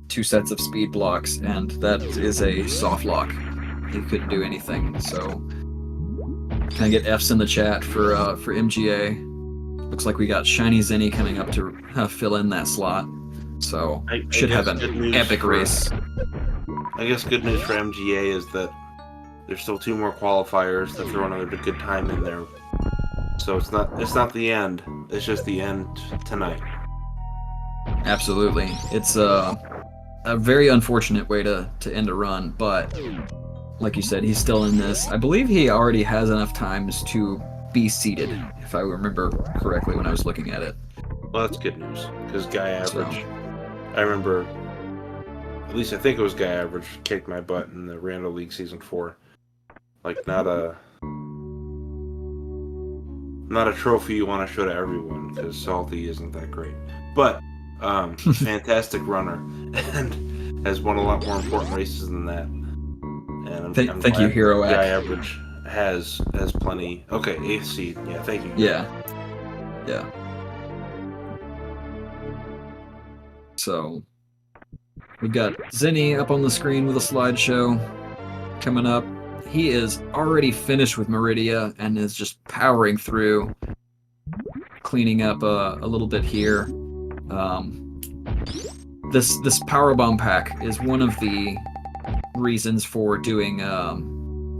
S1: 2 sets of speed blocks, and that is a soft lock. He couldn't do anything. So can I get F's in the chat for MGA? Looks like we got Shiny Zenny coming up to fill in that slot. So should have an epic race.
S2: I guess good news for MGA is that there's still 2 more qualifiers to throw another good time in there. So it's not the end. It's just the end tonight.
S1: Absolutely. It's a very unfortunate way to end a run, but like you said, he's still in this. I believe he already has enough times to be seated, if I remember correctly when I was looking at it.
S2: Well, that's good news, because Guy Average, I remember, at least I think it was Guy Average, kicked my butt in the Randall League Season 4. Like, not a trophy you want to show to everyone, because Salty isn't that great. But, fantastic runner, and has won a lot more important races than that. And I'm
S1: thank you, Hero
S2: Guy Average has plenty. Okay, 8th seed. Yeah, thank you.
S1: Yeah. So we've got Zenny up on the screen with a slideshow coming up. He is already finished with Meridia and is just powering through, cleaning up a little bit here. This power bomb pack is one of the reasons for doing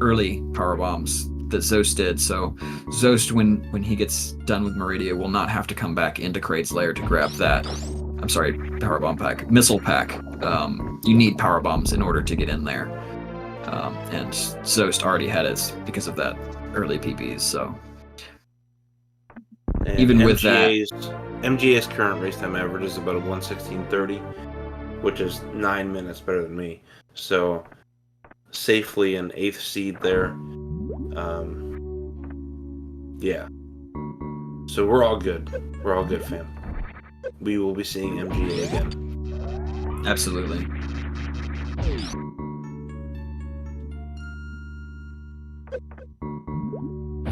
S1: early power bombs that Zost did. So Zost, when he gets done with Meridia, will not have to come back into Kraid's lair to grab that. I'm sorry, power bomb pack, missile pack. You need power bombs in order to get in there, and Zost already had it because of that early PBs. So
S2: and
S1: even with that,
S2: MGA's current race time average is about a 1:16:30, which is 9 minutes better than me. So safely an 8th seed there. Yeah. So we're all good. We're all good, fam. We will be seeing MGA again.
S1: Absolutely.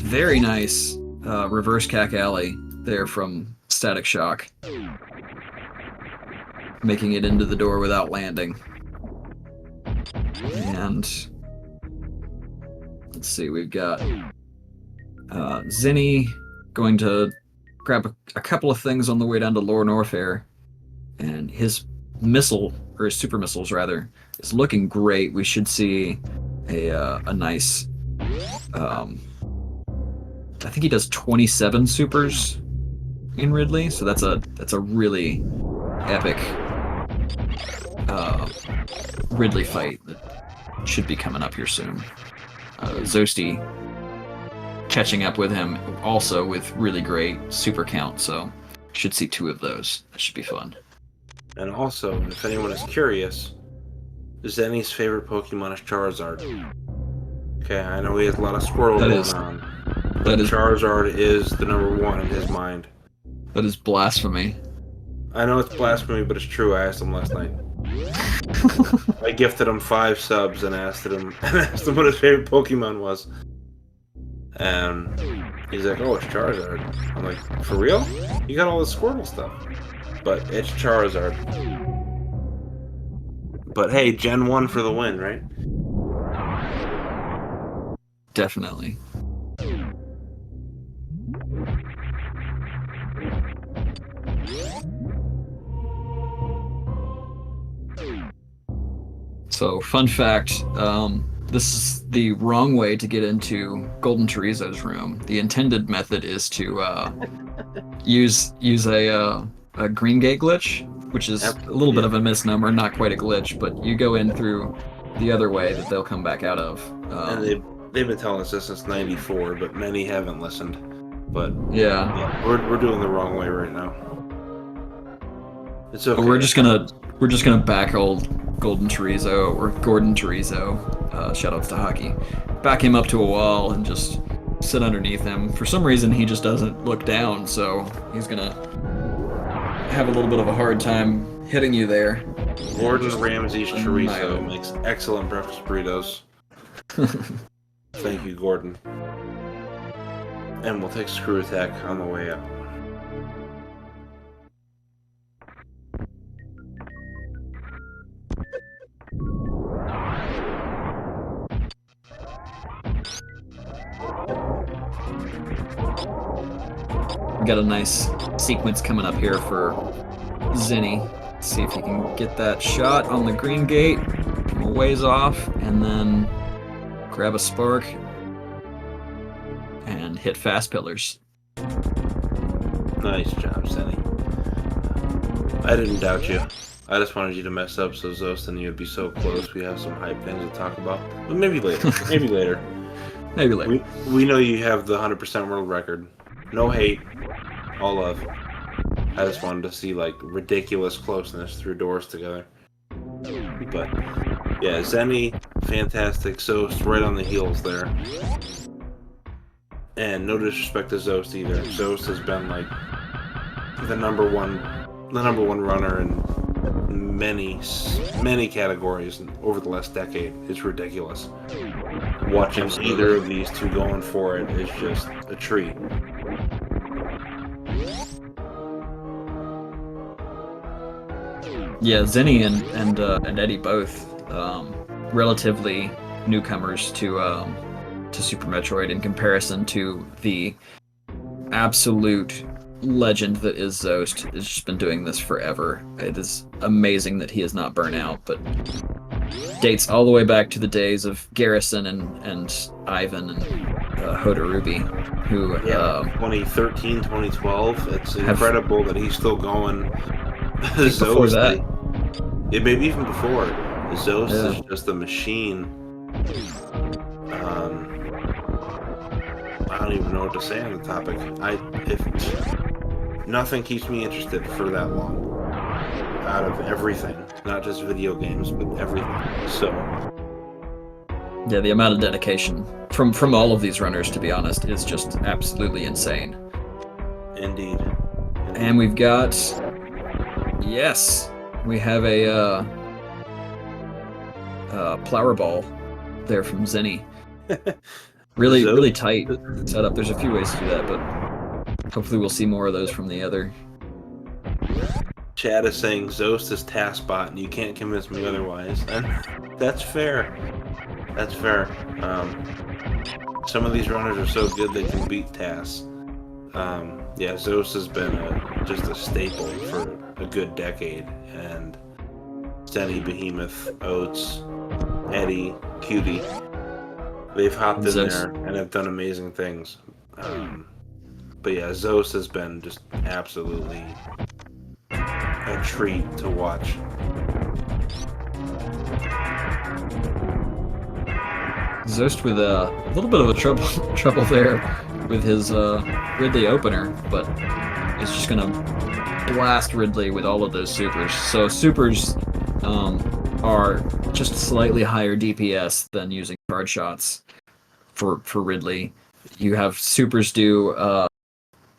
S1: Very nice reverse cack alley there from Static Shock. making it into the door without landing. And let's see, we've got Zinni going to grab a couple of things on the way down to Lore Norfair, and his missile, or his super missiles rather, is looking great. We should see a nice. I think he does 27 supers in Ridley, so that's a really epic Ridley fight that should be coming up here soon. Zosti catching up with him also with really great super count, so should see 2 of those. That should be fun.
S2: And also, if anyone is curious, Zenny's favorite Pokemon is Charizard. Okay, I know he has a lot of Squirtle going on, but Charizard is the number 1 in his mind.
S1: That is blasphemy.
S2: I know it's blasphemy, but it's true. I asked him last night. I gifted him 5 subs and asked him what his favorite Pokemon was. And he's like, "Oh, it's Charizard." I'm like, "For real? You got all the Squirtle stuff." But it's Charizard. But hey, Gen 1 for the win, right?
S1: Definitely. So, fun fact, this is the wrong way to get into Golden Chorizo's room. The intended method is to use a green gate glitch, which is a little bit of a misnomer, not quite a glitch, but you go in through the other way that they'll come back out of.
S2: And they've been telling us this since '94, but many haven't listened. But
S1: yeah,
S2: we're doing the wrong way right now. It's okay.
S1: But we're just gonna back old Golden Chorizo, or Gordon Chorizo, shoutouts to Hockey, back him up to a wall and just sit underneath him. For some reason, he just doesn't look down, so he's gonna have a little bit of a hard time hitting you there.
S2: Gordon Ramsay's chorizo makes excellent breakfast burritos. Thank you, Gordon. And we'll take Screw Attack on the way out.
S1: We got a nice sequence coming up here for Zinni. See if he can get that shot on the green gate from a ways off, and then grab a spark and hit fast pillars.
S2: Nice job, Zinni. I didn't doubt you. I just wanted you to mess up so Zost and you would be so close. We have some hype things to talk about. But maybe later. Maybe later.
S1: Maybe later.
S2: We know you have the 100% world record. No hate. All love. I just wanted to see, like, ridiculous closeness through doors together. But, yeah, Zenny, fantastic. Zost, right on the heels there. And no disrespect to Zost either. Zost has been, like, the number one runner in many categories over the last decade. It's ridiculous. Watching either of these two going for it is just a treat.
S1: Yeah, Zinni and Eddie both relatively newcomers to Super Metroid in comparison to the absolute legend that is Zost. Has just been doing this forever. It is amazing that he has not burnt out, but dates all the way back to the days of Garrison and Ivan and Hoda Ruby, who
S2: 2013, 2012. It's incredible that he's still going. Zost,
S1: before that,
S2: maybe even before. Zost is just a machine. I don't even know what to say on the topic. If nothing keeps me interested for that long, out of everything, not just video games, but everything. So,
S1: yeah, the amount of dedication from all of these runners, to be honest, is just absolutely insane.
S2: Indeed.
S1: And we've got, we have a flower ball there from Zinni. Really tight setup. There's a few ways to do that, but hopefully we'll see more of those from the other.
S2: Chad is saying Zost is TASBot, and you can't convince me otherwise. And that's fair. That's fair. Some of these runners are so good they can beat TAS. Yeah, Zost has been just a staple for a good decade, and Stenny, Behemoth, Oates, Eddie, Cutie, they've hopped in there and have done amazing things. But yeah, Zost has been just absolutely a treat to watch.
S1: Zost with a little bit of a trouble there with his Ridley opener, but it's just gonna blast Ridley with all of those supers. So supers are just slightly higher DPS than using charge shots for Ridley. You have supers do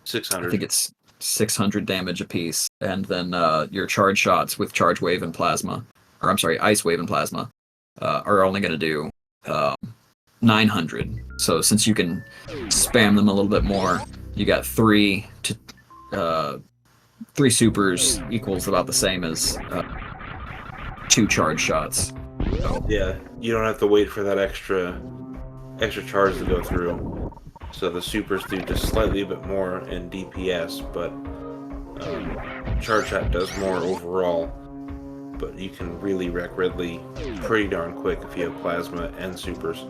S2: 600.
S1: I think it's 600 damage apiece, and then your charge shots with charge wave and plasma, or I'm sorry, ice wave and plasma, are only going to do 900. So since you can spam them a little bit more, you got three supers equals about the same as 2 charge shots. So,
S2: yeah, you don't have to wait for that extra charge to go through. So the supers do just slightly bit more in DPS, but charge shot does more overall. But you can really wreck Ridley pretty darn quick if you have plasma and supers.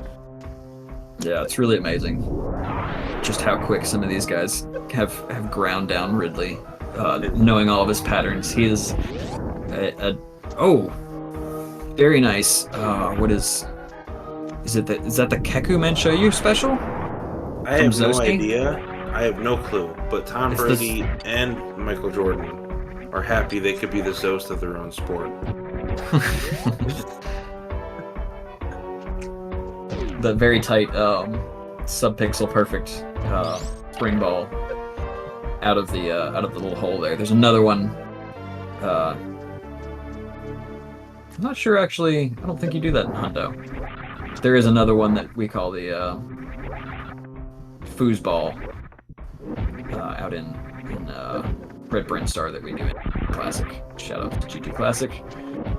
S1: yeah, it's really amazing just how quick some of these guys have ground down Ridley, knowing all of his patterns. He is very nice. Is that the Keku Menshou special?
S2: I have no
S1: Zosti?
S2: idea. I have no clue. But Tom Brady and Michael Jordan are happy they could be the Zost of their own sport.
S1: The very tight sub-pixel perfect spring ball out of the little hole there. There's another one. I'm not sure actually. I don't think you do that in Hundo. There is another one that we call the foosball out in Red Brinstar that we do in Classic. Shout out to GT Classic.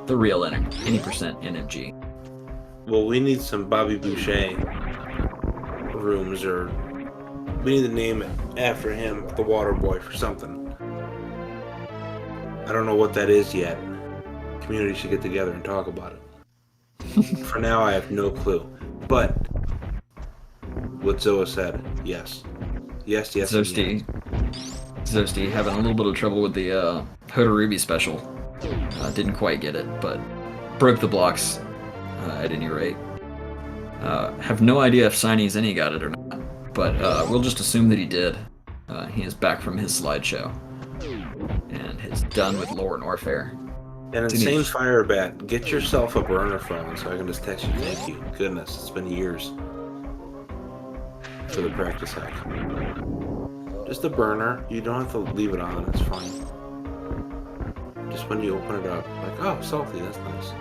S1: The real any percent NMG.
S2: Well, we need some Bobby Boucher rooms, or we need to name it after him, the Water Boy, for something. I don't know what that is yet. Community should get together and talk about it. For now, I have no clue. But what Zoa said, yes. Yes.
S1: Zosti having a little bit of trouble with the Hotarubi special. Didn't quite get it, but broke the blocks at any rate. Have no idea if Chinese Any got it or not, but we'll just assume that he did. He is back from his slideshow and is done with Lore and Warfare.
S2: And Insane Firebat, get yourself a burner phone so I can just text you thank you. Goodness, it's been years for the practice hack. Just a burner. You don't have to leave it on. It's fine. Just when you open it up, like, oh, salty, that's nice.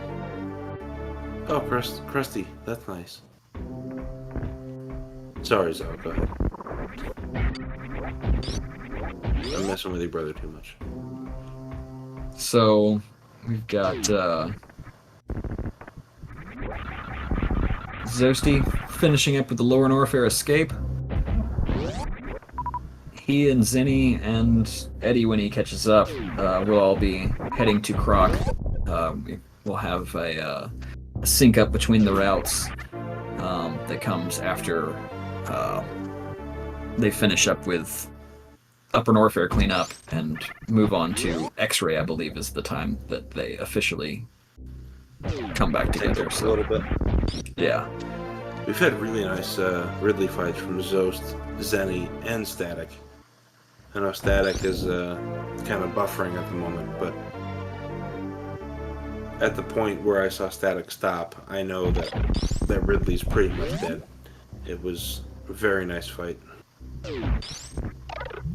S2: Oh, crusty, that's nice. Sorry, Zoe, go ahead. I'm messing with your brother too much.
S1: So we've got Zosti finishing up with the Lore and Warfare escape. He and Zinni and Eddie, when he catches up, will all be heading to Croc. We'll have a sync up between the routes that comes after they finish up with Upper Warfare cleanup and move on to X-Ray, I believe, is the time that they officially come back together.
S2: So a little bit.
S1: Yeah.
S2: We've had really nice Ridley fights from Zost, Zenny, and Static. I know Static is kind of buffering at the moment, but at the point where I saw Static stop, I know that Ridley's pretty much dead. It was a very nice fight.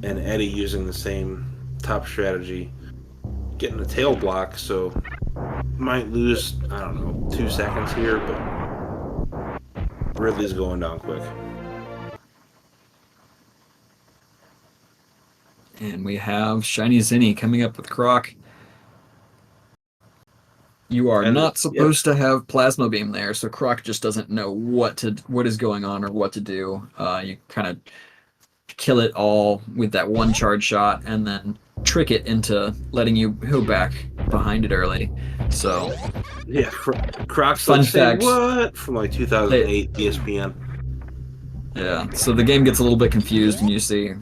S2: And Eddie using the same top strategy, getting a tail block, so might lose, I don't know, 2 seconds here, but Ridley's going down quick.
S1: And we have Shiny Zinni coming up with Croc. You are
S2: And
S1: not
S2: yep,
S1: supposed to have plasma beam there, so Croc just doesn't know what is going on or what to do. You kind of kill it all with that one charge shot, and then trick it into letting you go back behind it early. So,
S2: yeah. Croc's like
S1: fun
S2: say
S1: fact,
S2: what from like
S1: they
S2: 2008 ESPN.
S1: yeah. So the game gets a little bit confused, and you see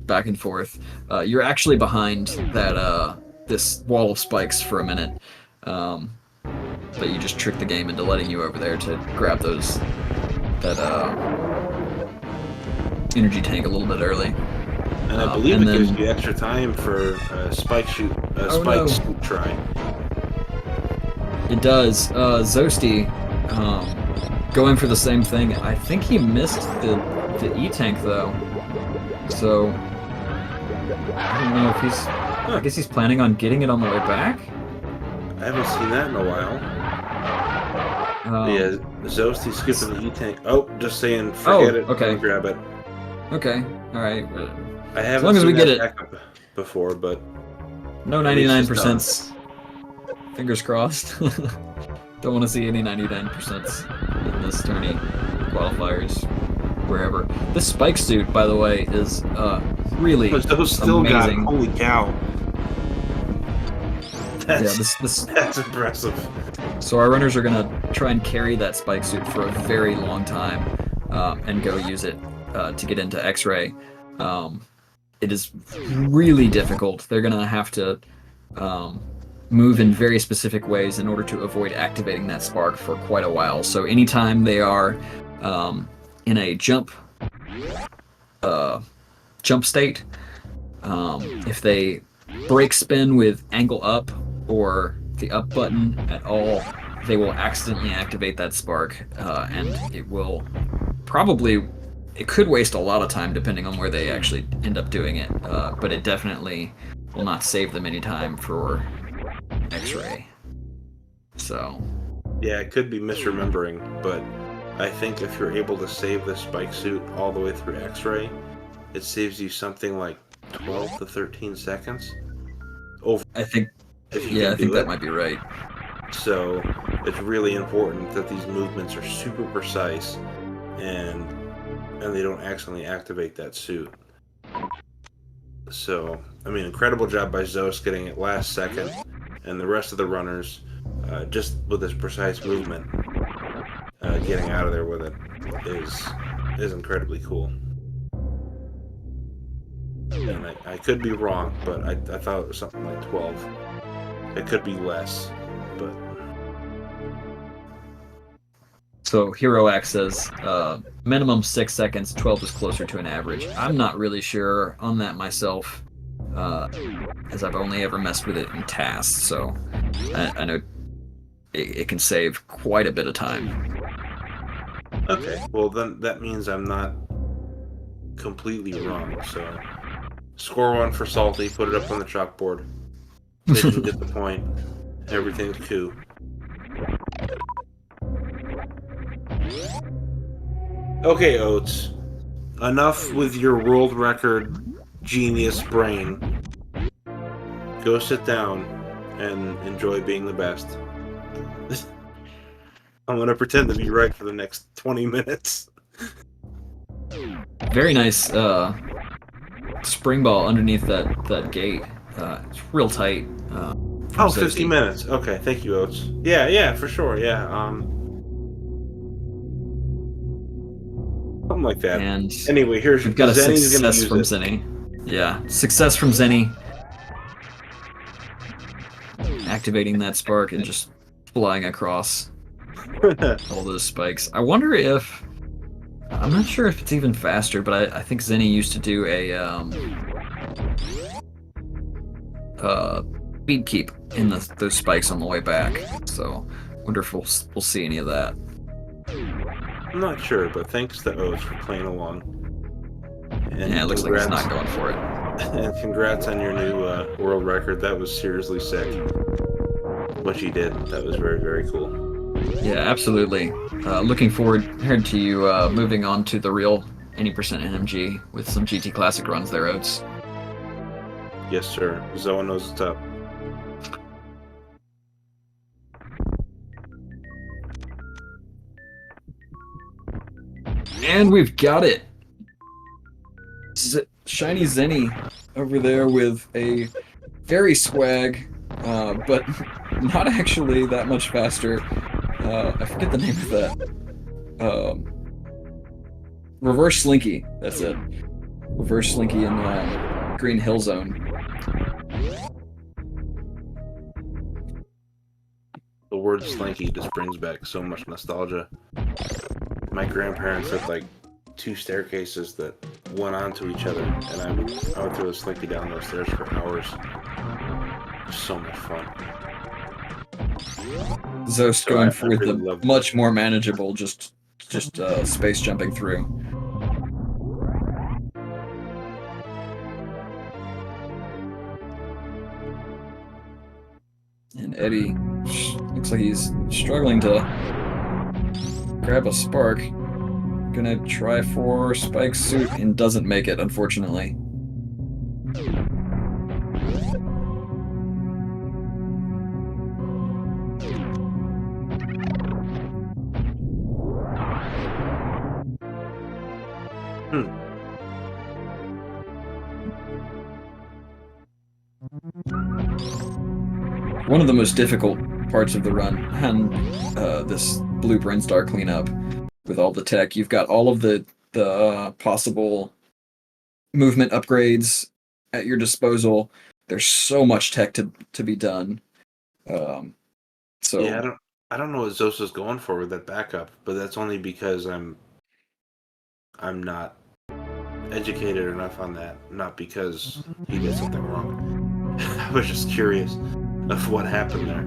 S1: back and forth. You're actually behind that this wall of spikes for a minute. Um, but you just trick the game into letting you over there to grab that energy tank a little bit early.
S2: And I believe
S1: And
S2: it gives
S1: then,
S2: you extra time for spike
S1: oh no,
S2: shoot try.
S1: it does. Zosty, going for the same thing. I think he missed the E tank though, so I don't know if he's. I guess he's planning on getting it on the way back.
S2: I haven't seen that in a while. Yeah, Zosty skipping the E-tank. Oh, just saying, forget it.
S1: Okay.
S2: Don't grab it.
S1: Okay, all right.
S2: I
S1: As
S2: haven't
S1: long as we
S2: seen
S1: get
S2: that
S1: it,
S2: backup before, but
S1: no
S2: at least it's done.
S1: 99%. Fingers crossed. Don't want to see any 99% in this tourney, qualifiers, wherever. This spike suit, by the way, is really
S2: But those still
S1: amazing.
S2: got, holy cow. That's,
S1: Yeah, this
S2: that's impressive.
S1: So our runners are gonna try and carry that spike suit for a very long time, and go use it to get into X-ray. It is really difficult. They're gonna have to move in very specific ways in order to avoid activating that spark for quite a while. So anytime they are in a jump state, if they break spin with angle up or the up button at all, they will accidentally activate that spark, and it will it could waste a lot of time depending on where they actually end up doing it, but it definitely will not save them any time for X-ray. So
S2: Yeah, it could be misremembering, but I think if you're able to save the spike suit all the way through X-ray, it saves you something like 12 to 13 seconds.
S1: I think,
S2: If you
S1: yeah,
S2: can
S1: I think
S2: do
S1: that
S2: it.
S1: might be right.
S2: So it's really important that these movements are super precise and they don't accidentally activate that suit. So, I mean, incredible job by Zos getting it last second, and the rest of the runners, just with this precise movement, getting out of there with it is incredibly cool. And I could be wrong, but I thought it was something like 12. It could be less, but
S1: So Hero X says minimum 6 seconds, 12 is closer to an average. I'm not really sure on that myself, as I've only ever messed with it in tasks, so I know it can save quite a bit of time.
S2: okay. Well, then that means I'm not completely wrong. So, score 1 for Salty. Put it up on the chalkboard. They can get the point. Everything's cool. Okay, Oates. Enough with your world record genius brain. Go sit down and enjoy being the best. I'm going to pretend to be right for the next 20 minutes.
S1: Very nice spring ball underneath that gate. It's real tight.
S2: Oh, 50 minutes. Okay, thank you, Oates. Yeah, for sure. Yeah, something like that.
S1: And
S2: anyway, here's
S1: we've got a
S2: Zenny's gonna
S1: success
S2: use
S1: from
S2: it.
S1: Zenny. Yeah, success from Zenny. Activating that spark and just flying across all those spikes. I wonder if... I'm not sure if it's even faster, but I think Zenny used to do a speed keep in those spikes on the way back. So, wonder if we'll see any of that.
S2: I'm not sure, but thanks to Oates for playing along. And
S1: yeah, it looks like he's not going for it.
S2: And congrats on your new world record. That was seriously sick. What you did, that was very, very cool.
S1: Yeah, absolutely. Looking forward to you moving on to the real 80% NMG with some GT Classic runs there, Oates.
S2: Yes, sir. Zoa knows what's up.
S1: And we've got it. Shiny Zenny over there with a very swag, but not actually that much faster. I forget the name of that. Reverse Slinky. That's it. Reverse Slinky in Green Hill Zone.
S2: The word slinky just brings back so much nostalgia. My grandparents had like 2 staircases that went onto each other, and I would throw a slinky down those stairs for hours. It was so much fun.
S1: Zost
S2: So
S1: going
S2: I
S1: for
S2: really
S1: the
S2: loved
S1: much more manageable, just space jumping through. And Eddie looks like he's struggling to grab a spark. Gonna try for Spike's suit and doesn't make it, unfortunately. One of the most difficult parts of the run and this Blue Brinstar cleanup with all the tech. You've got all of the possible movement upgrades at your disposal. There's so much tech to be done. So
S2: Yeah, I don't know what Zosa's going for with that backup, but that's only because I'm not educated enough on that, not because he did something wrong. I was just curious of what happened there.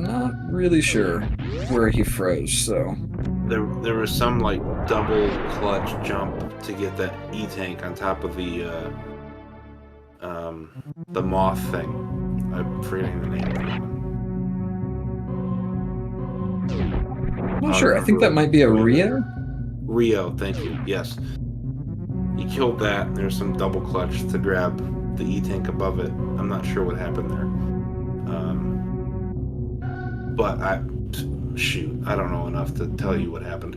S1: not really sure where he froze, so
S2: There was some like double clutch jump to get that E-tank on top of the moth thing. I'm forgetting the name of it.
S1: not sure. I think that might be a Rio.
S2: Rio, thank you. Yes. He killed that. There's some double clutch to grab the E-tank above it. I'm not sure what happened there. But I don't know enough to tell you what happened.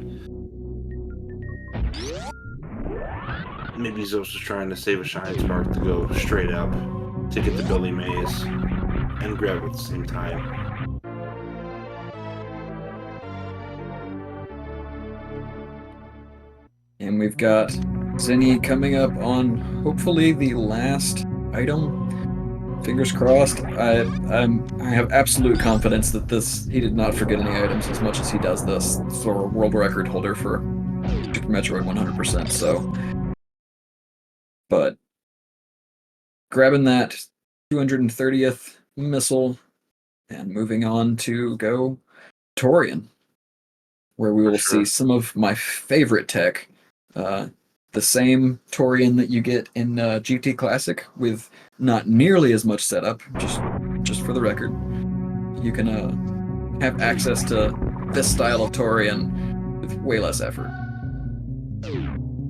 S2: Maybe Zos was trying to save a shine spark to go straight up to get the Billy Mays and grab it at the same time.
S1: And we've got Zenny coming up on hopefully the last item. Fingers crossed. I have absolute confidence that he did not forget any items as much as he does this. It's a world record holder for Super Metroid 100%. So, but grabbing that 230th missile and moving on to go Torian, where we will see some of my favorite tech. The same Torian that you get in GT Classic with not nearly as much setup, just for the record. You can have access to this style of Torian with way less effort.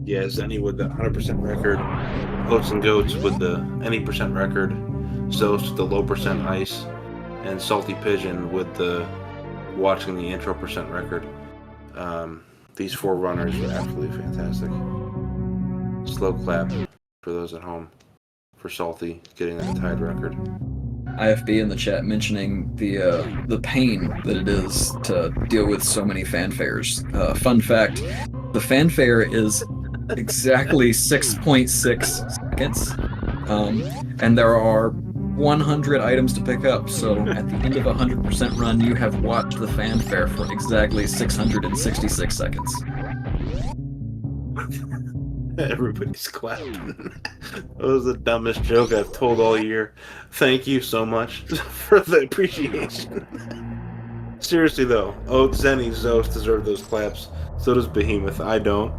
S2: Yeah, Zenny with the 100% record, Goats and Goats with the any percent record, Zos with the low percent ice, and Salty Pigeon with the watching the intro percent record. These 4 runners are absolutely fantastic. Slow clap for those at home for Salty getting that tied record.
S1: IFB in the chat mentioning the pain that it is to deal with so many fanfares. Fun fact, the fanfare is exactly 6.6 seconds, and there are 100 items to pick up, so at the end of a 100% run, you have watched the fanfare for exactly 666 seconds.
S2: Everybody's clapping. That was the dumbest joke I've told all year. Thank you so much for the appreciation. Seriously though, Zenny, Zos deserve those claps. So does Behemoth. I don't.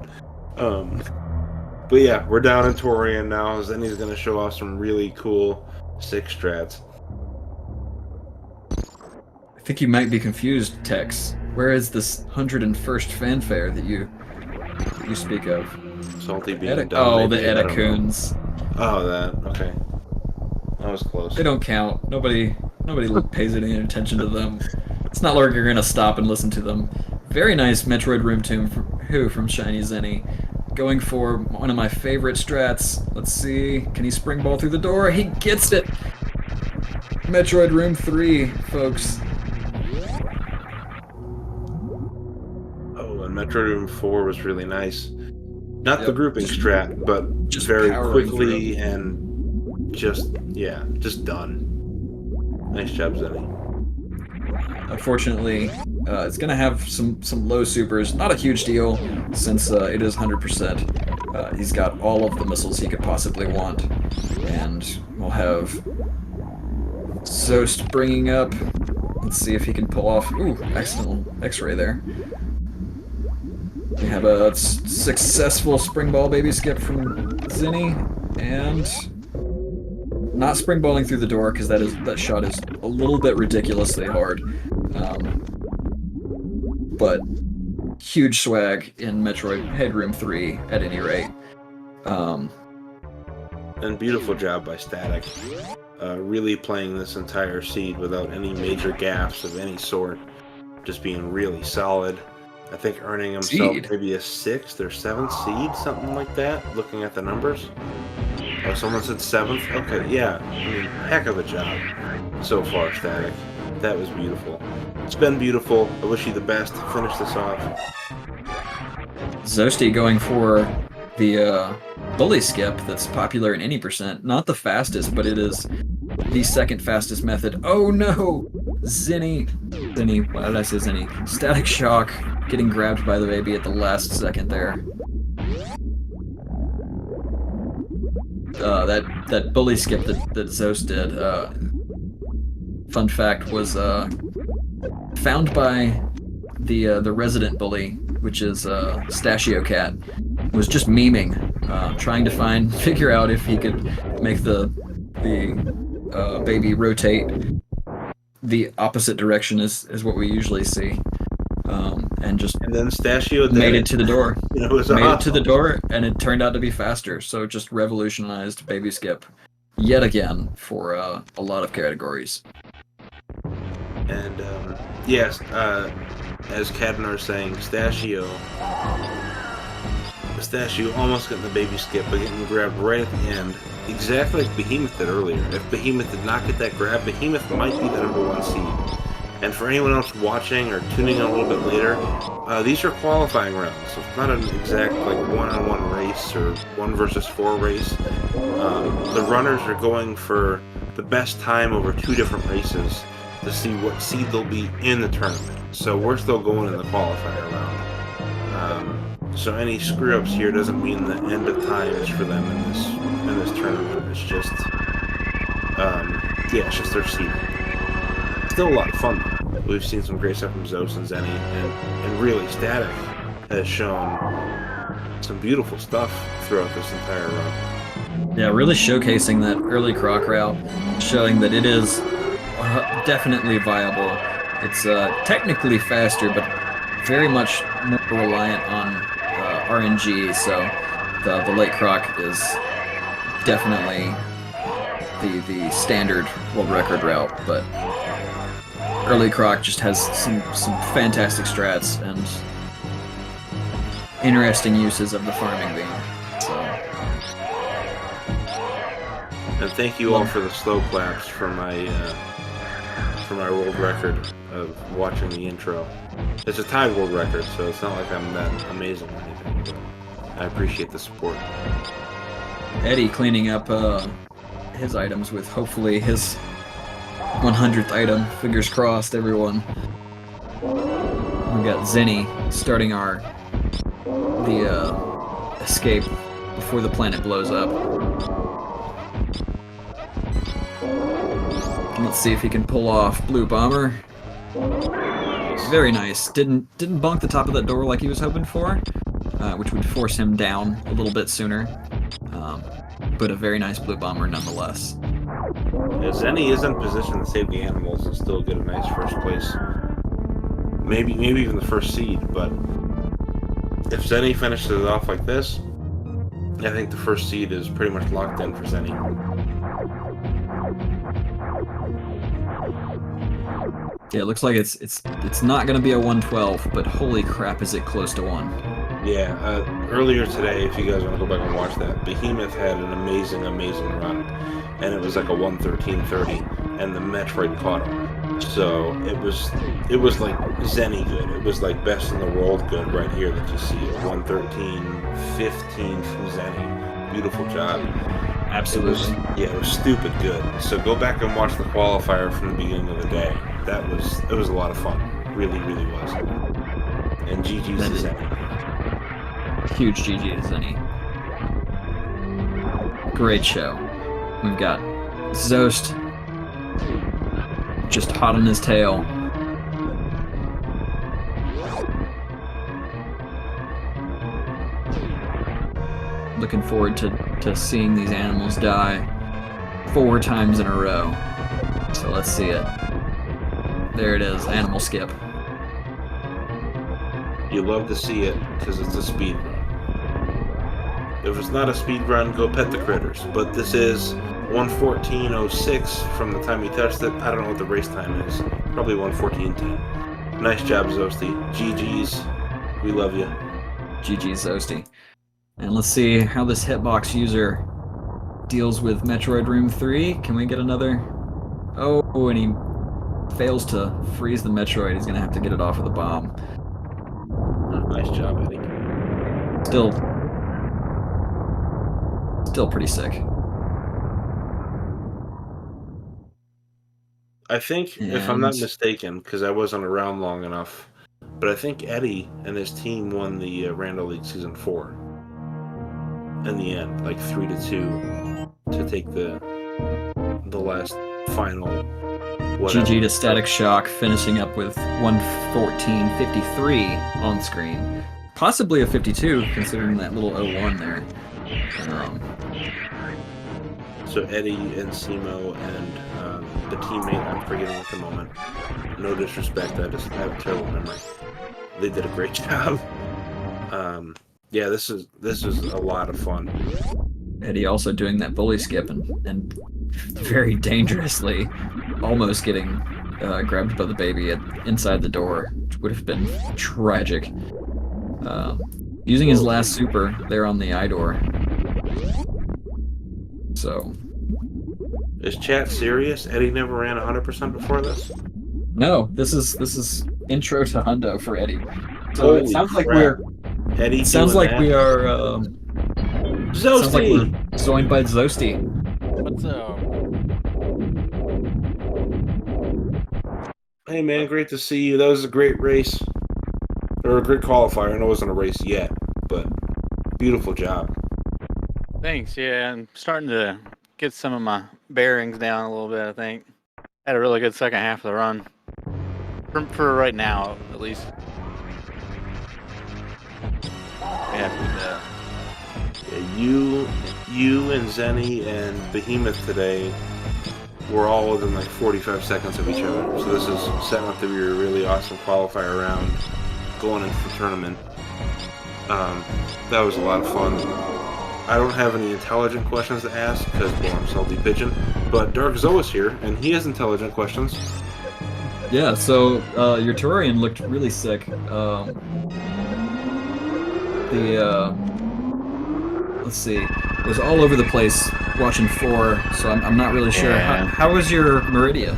S2: But yeah, we're down in Torian now. Zenny's gonna show off some really cool 6 strats.
S1: I think you might be confused, Tex. Where is this 101st fanfare that you speak of?
S2: Salty being dumb.
S1: Oh, the Edacoons.
S2: Oh, that. Okay. That was close.
S1: They don't count. Nobody pays any attention to them. It's not like you're gonna stop and listen to them. Very nice Metroid room tomb from Shiny Zenny. Going for one of my favorite strats. Let's see. Can he spring ball through the door? He gets it! Metroid room 3, folks.
S2: Oh, and Metroid room 4 was really nice. Not the
S1: Yep.
S2: grouping strat, but
S1: Just
S2: very
S1: powering
S2: quickly and just done. Nice job, Zenny.
S1: Unfortunately, it's gonna have some low supers. Not a huge deal since it is 100%. He's got all of the missiles he could possibly want, and we'll have Zost bringing up. Let's see if he can pull off. Ooh, accidental X-ray there. We have a successful spring ball baby skip from Zinni, and not spring balling through the door because that shot is a little bit ridiculously hard. But huge swag in Metroid Headroom 3 at any rate.
S2: And beautiful job by Static. Really playing this entire seed without any major gaps of any sort. Just being really solid. I think earning himself maybe a 6th or 7th seed, something like that, looking at the numbers. Oh, someone said 7th? Okay, yeah. I mean, heck of a job so far, Static. That was beautiful. It's been beautiful. I wish you the best. Finish this off.
S1: Zosti going for the bully skip that's popular in any percent. Not the fastest, but it is the second fastest method. Oh no! Zinni, why did I say Zinni? Static Shock getting grabbed by the baby at the last second there. That bully skip that Zost did, fun fact, was found by the resident bully, which is Stachio Cat, was just memeing, trying to figure out if he could make the baby rotate the opposite direction is what we usually see, and
S2: then Stachio
S1: made it to the door.
S2: It was
S1: made
S2: awesome.
S1: it to the door, and it turned out to be faster. So it just revolutionized baby skip yet again for a lot of categories.
S2: And yes, as Cadnar saying, Stachio almost getting the baby skip, but getting grabbed right at the end, exactly like Behemoth did earlier. If Behemoth did not get that grab, Behemoth might be the #1 seed. And for anyone else watching or tuning in a little bit later, these are qualifying rounds, so it's not an exact like one-on-one race or 1 versus 4 race. The runners are going for the best time over 2 different races to see what seed they'll be in the tournament. So we're still going in the qualifier round. So any screw-ups here doesn't mean the end of time is for them in this tournament. It's just, it's just their seed. Still a lot of fun. We've seen some great stuff from Zos and Zenny, and really Static has shown some beautiful stuff throughout this entire run.
S1: Yeah, really showcasing that early Croc route, showing that it is definitely viable. It's technically faster, but very much more reliant on RNG, so the late Croc is definitely the standard world record route, but early Croc just has some fantastic strats and interesting uses of the farming beam. So.
S2: And thank you all for the slow claps for my world record of watching the intro. It's a tied world record, so it's not like I'm that amazing or anything, but I appreciate the support.
S1: Eddie cleaning up his items with hopefully his 100th item. Fingers crossed, everyone. We got Zenny starting the escape before the planet blows up. Let's see if he can pull off Blue Bomber. Very nice. Didn't bonk the top of that door like he was hoping for, which would force him down a little bit sooner. But a very nice Blue Bomber nonetheless.
S2: Yeah, Zenny is in position to save the animals and still get a nice first place. Maybe even the first seed, but if Zenny finishes it off like this, I think the first seed is pretty much locked in for Zenny.
S1: Yeah, it looks like it's not gonna be a 112, but holy crap, is it close to one?
S2: Yeah, earlier today, if you guys want to go back and watch that, Behemoth had an amazing run, and it was like a 113.30, and the Metroid caught him. So it was like Zenny good. It was like best in the world good right here that you see it. 113.15 from Zenny. Beautiful job.
S1: Absolutely.
S2: It was stupid good. So go back and watch the qualifier from the beginning of the day. It was a lot of fun. Really, really was. And GG's to Zenny.
S1: Huge GG to Zenny. Great show. We've got Zost just hot on his tail. Looking forward to seeing these animals die 4 times in a row. So let's see it. There it is, animal skip.
S2: You love to see it because it's a speed run. If it's not a speed run, go pet the critters. But this is 1:14.06 from the time you touched it. I don't know what the race time is. Probably 1:14.10. Nice job, Zosty. GG's. We love you.
S1: GG's, Zosty. And let's see how this hitbox user deals with Metroid Room 3. Can we get another? Oh, and he fails to freeze the Metroid. He's going to have to get it off with a bomb.
S2: Nice job, Eddie.
S1: Still pretty sick.
S2: I think, if I'm not mistaken, because I wasn't around long enough, but I think Eddie and his team won the Randall League Season 4. In the end, like 3-2, to take the last final. Whatever.
S1: GG to Static Shock, finishing up with 1:14.53 on screen. Possibly a 52, considering that little 01 there.
S2: So Eddie and Simo and the teammate I'm forgetting at the moment. No disrespect, I just have a terrible memory. They did a great job. Yeah, this is a lot of fun.
S1: Eddie also doing that bully skip and very dangerously almost getting grabbed by the baby inside the door, which would have been tragic. Using his last super there on the eye door. So.
S2: Is chat serious? Eddie never ran 100% before this?
S1: No, this is intro to Hundo for Eddie. So
S2: Holy
S1: it sounds like
S2: crap. Eddie
S1: It sounds like we are.
S2: Zosty!
S1: Sounds like we're joined by Zosty.
S3: What's up?
S2: Hey man, great to see you. That was a great race. Or a great qualifier. I know it wasn't a race yet, but beautiful job.
S3: Thanks, yeah, I'm starting to get some of my bearings down a little bit, I think. Had a really good second half of the run. For right now, at least. Yeah, with that.
S2: Yeah, you and Zenny and Behemoth today were all within like 45 seconds of each other. So this is setting up to be a really awesome qualifier round going into the tournament. That was a lot of fun. I don't have any intelligent questions to ask because, well, I'm Salty Pigeon. But Dark Zoa's here, and he has intelligent questions.
S1: Yeah, so your Turian looked really sick. Let's see, it was all over the place watching 4, so I'm not really sure.
S3: Yeah.
S1: How was your Meridia?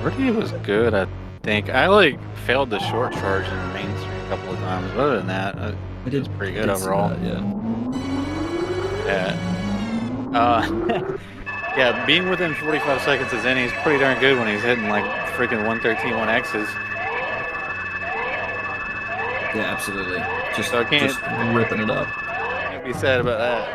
S3: Meridia was good, I think. I failed the short charge in the main street a couple of times, but other than that, it was pretty good overall.
S1: That, yeah.
S3: Yeah, being within 45 seconds of Zenny is pretty darn good when he's hitting like freaking 113 X's.
S1: Yeah, absolutely. Just ripping it up.
S3: Can't be sad about that.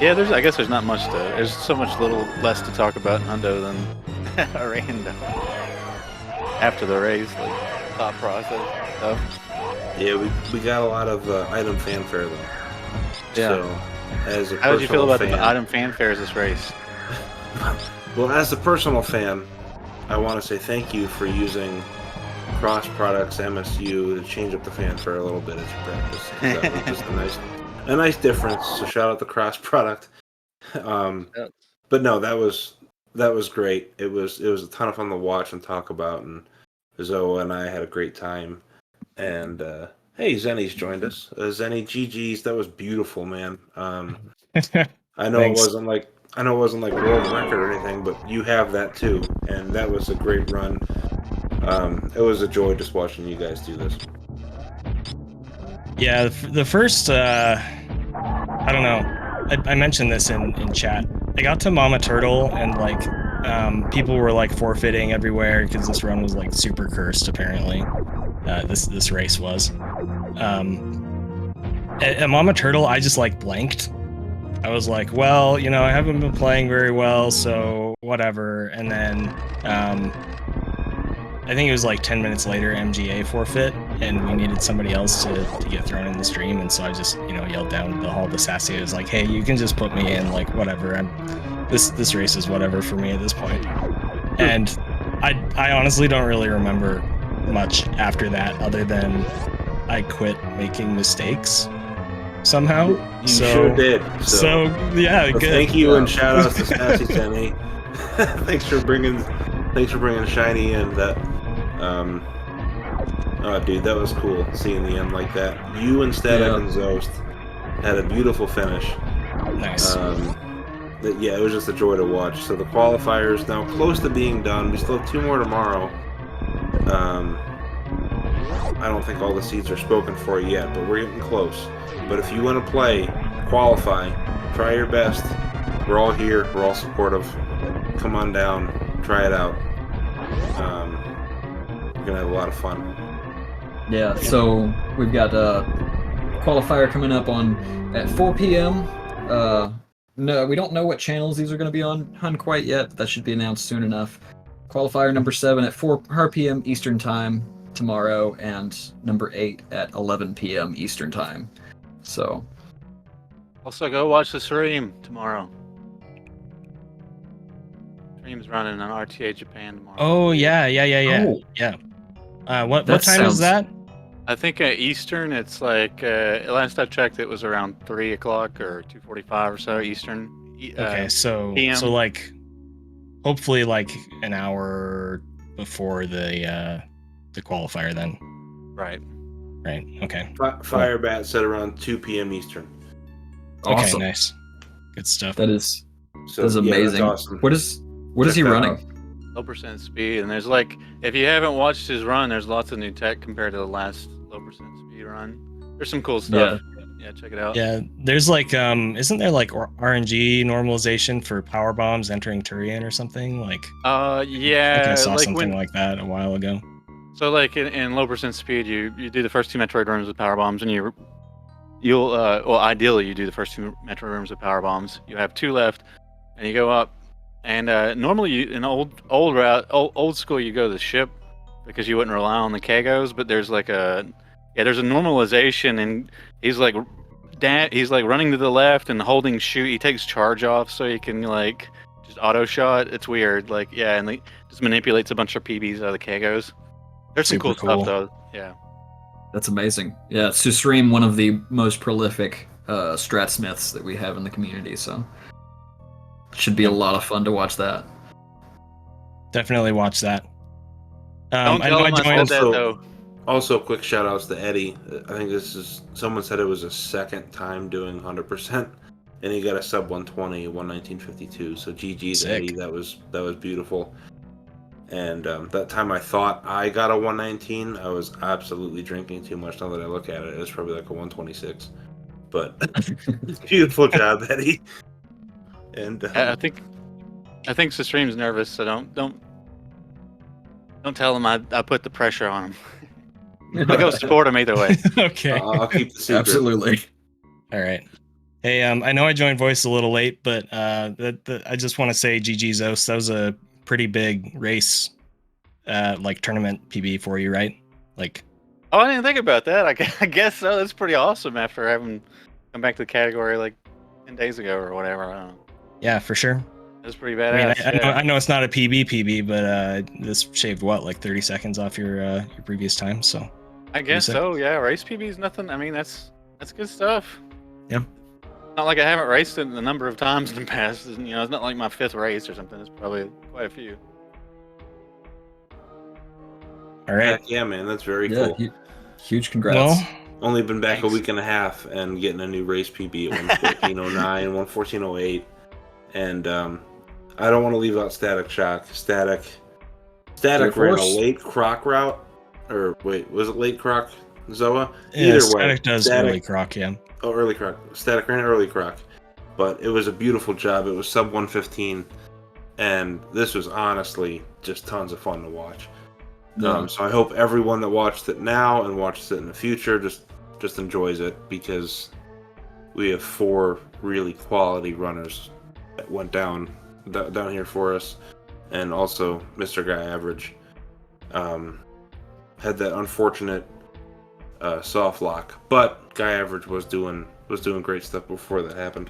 S3: Yeah, I guess there's not much there's so much less to talk about in Hundo than Rando. After the race, like thought process and stuff.
S2: Yeah, we got a lot of item fanfare though.
S3: Yeah.
S2: So, as a
S3: How did you feel about
S2: fan,
S3: the item fanfares this race?
S2: Well, as a personal fan, I want to say thank you for using Cross Products MSU to change up the fanfare a little bit as you practice. That was just a nice difference. So shout out to Cross Product. But no, that was That was great. It was a ton of fun to watch and talk about, and Zoe and I had a great time. And hey, Zenny's joined us. Zenny, GG's, that was beautiful, man. I know it
S4: Thanks.
S2: wasn't like world record or anything, but you have that too, and that was a great run. It was a joy just watching you guys do this.
S4: Yeah, the first, I don't know. I mentioned this in chat. I got to Mama Turtle and like people were like forfeiting everywhere because this run was like super cursed apparently. This race was. At Mama Turtle, I just like blanked. I was like, well, you know, I haven't been playing very well, so whatever. And then I think it was like 10 minutes later, MGA forfeit, and we needed somebody else to get thrown in the stream. And so I just, you know, yelled down the hall to Sassy. I was like, hey, you can just put me in, like, whatever. This race is whatever for me at this point. And I honestly don't really remember much after that, other than I quit making mistakes somehow.
S2: You sure did.
S4: So yeah, good.
S2: Thank you, and shout outs to Sassy Zenny. Thanks for bringing Shiny in. That oh dude, that was cool seeing the end like that. You and Static and Zost had a beautiful finish.
S4: Nice.
S2: Yeah, it was just a joy to watch. So the qualifier is now close to being done. We still have 2 more tomorrow. I don't think all the seeds are spoken for yet, but we're getting close. But if you want to play, qualify, try your best. We're all here. We're all supportive. Come on down. Try it out. We're going to have a lot of fun.
S1: Yeah, so we've got Qualifier coming up at 4 p.m. No, we don't know what channels these are going to be on quite yet, but that should be announced soon enough. Qualifier number 7 at 4 p.m. Eastern Time tomorrow, and number 8 at 11 p.m. Eastern Time. So,
S3: Also, go watch the stream tomorrow. Stream's running on RTA Japan tomorrow.
S4: Oh yeah.
S1: Oh.
S4: Yeah. What time is that?
S3: I think at Eastern, it's like last I checked, it was around 3 o'clock or 2:45 or so Eastern.
S4: Okay, so
S3: PM.
S4: so like, hopefully like an hour before the qualifier then.
S3: Right.
S4: Right. Okay.
S2: Firebat said around 2 p.m. Eastern.
S1: awesome.
S4: Okay. Nice. Good stuff.
S1: That is
S2: So
S1: that's
S2: yeah,
S1: that's
S2: that's awesome.
S1: What is
S2: Check
S1: he
S2: that
S1: running?
S2: out.
S3: Low percent speed, and there's like, if you haven't watched his run, there's lots of new tech compared to the last low percent speed run. There's some cool stuff. Yeah, check it out.
S4: Yeah, there's like isn't there like RNG normalization for power bombs entering Turian or something? Like
S3: yeah,
S4: I think I saw
S3: like
S4: something like that a while ago.
S3: So like in low percent speed, you do the first 2 Metroid runs with power bombs, and you'll well, ideally you do the first 2 Metroid runs with power bombs. You have 2 left, and you go up. And normally, in old school, you go to the ship because you wouldn't rely on the Kagos. But there's like there's a normalization, and he's like running to the left and holding shoot. He takes charge off so he can like just auto shot. It's weird, like and he just manipulates a bunch of PBs out of the Kagos. There's some cool stuff though. Yeah,
S1: That's amazing. Yeah, it's to stream one of the most prolific stratsmiths that we have in the community. So. Should be a lot of fun to watch that.
S4: Definitely watch that.
S3: Don't tell him I said that though.
S2: Also, quick shout outs to Eddie. I think someone said it was a second time doing 100%, and he got a sub 120, 119.52. So GG's
S4: Sick.
S2: Eddie, that was beautiful. And that time I thought I got a 119, I was absolutely drinking too much. Now that I look at it, it was probably like a 126. But beautiful job, Eddie. And
S3: I think the stream's nervous, so don't tell him I put the pressure on him. I go support him either way.
S4: Okay.
S2: I'll keep the secret.
S1: Absolutely.
S4: All right. Hey, I know I joined voice a little late, but I just want to say GG Zos. That was a pretty big race, like tournament PB for you, right? Like.
S3: Oh, I didn't think about that. I guess so. That's pretty awesome after having come back to the category like 10 days ago or whatever. I don't know.
S4: Yeah, for sure.
S3: That's pretty badass.
S4: I know it's not a PB, but this shaved what, like 30 seconds off your previous time, so.
S3: I guess so. Yeah, race PB is nothing. I mean, that's good stuff.
S4: Yeah.
S3: Not like I haven't raced it a number of times in the past. You know, it's not like my 5th race or something. It's probably quite a few.
S4: All right.
S2: Heck yeah, man, that's very
S1: Yeah,
S2: cool.
S1: huge congrats.
S4: Well,
S2: Only been back
S3: Thanks.
S2: a week and a half and getting a new race PB at 114.09, 114.08, and I don't want to leave out Static Shock. Static ran a
S1: Force?
S2: late croc route, or wait, was it late croc, Zoa?
S4: yeah,
S2: Either way,
S4: Static does early croc, yeah.
S2: Oh, early croc. Static ran early croc, but it was a beautiful job. It was sub 115, and this was honestly just tons of fun to watch.
S1: Yeah.
S2: So I hope everyone that watched it now and watches it in the future just enjoys it, because we have 4 really quality runners that went down here for us, and also Mr. Guy Average had that unfortunate soft lock, but Guy Average was doing great stuff before that happened.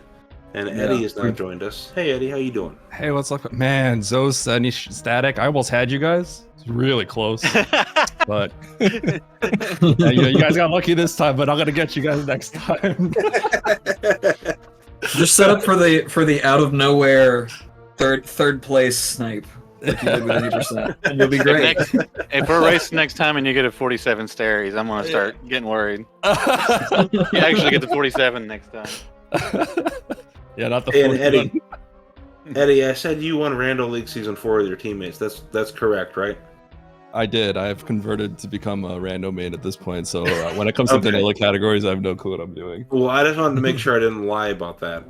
S2: And Eddie has now joined us. Hey Eddie, how you doing?
S5: Hey, what's up? Man, Zo's any Static. I almost had you guys. It's really close. But yeah, you guys got lucky this time, but I'm gonna get you guys next time.
S1: Just set up for the out of nowhere third place snipe. Like you did with 80%. And you'll be great.
S3: If we're racing next time and you get a 47 Staries, I'm gonna start getting worried. You actually get the 47 next time.
S5: Yeah, not the
S2: And
S5: 41.
S2: Eddie, I said you won Rando League Season 4 with your teammates. That's correct, right?
S5: I did. I've converted to become a rando main at this point. So when it comes to
S2: Okay.
S5: vanilla categories, I have no clue what I'm doing.
S2: Well, I just wanted to make sure I didn't lie about that.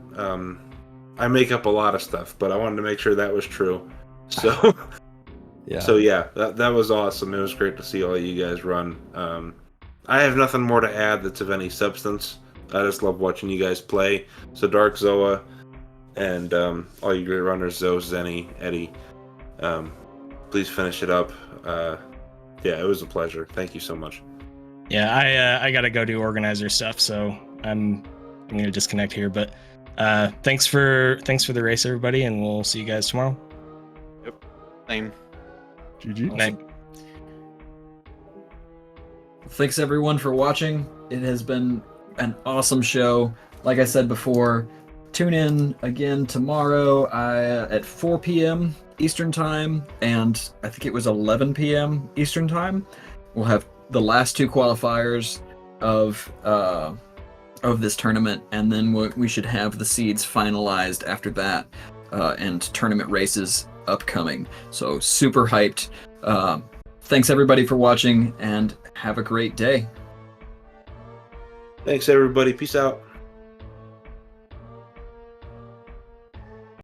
S2: I make up a lot of stuff, but I wanted to make sure that was true. So,
S5: Yeah.
S2: so yeah, that was awesome. It was great to see all you guys run. I have nothing more to add that's of any substance. I just love watching you guys play. So Dark Zoa and all you great runners, Zoe, Zenny, Eddie, please finish it up. Yeah, it was a pleasure. Thank you so much.
S4: Yeah, I gotta go do organizer stuff, so I'm gonna disconnect here. But thanks for the race, everybody, and we'll see you guys tomorrow.
S3: Same.
S5: GG.
S4: Night.
S1: Thanks everyone for watching. It has been an awesome show. Like I said before, tune in again tomorrow at 4 p.m. Eastern Time, and I think it was 11 p.m. Eastern Time. We'll have the last 2 qualifiers of this tournament, and then we should have the seeds finalized after that, and tournament races upcoming. So super hyped. Thanks everybody for watching, and have a great day.
S2: Thanks, everybody. Peace out.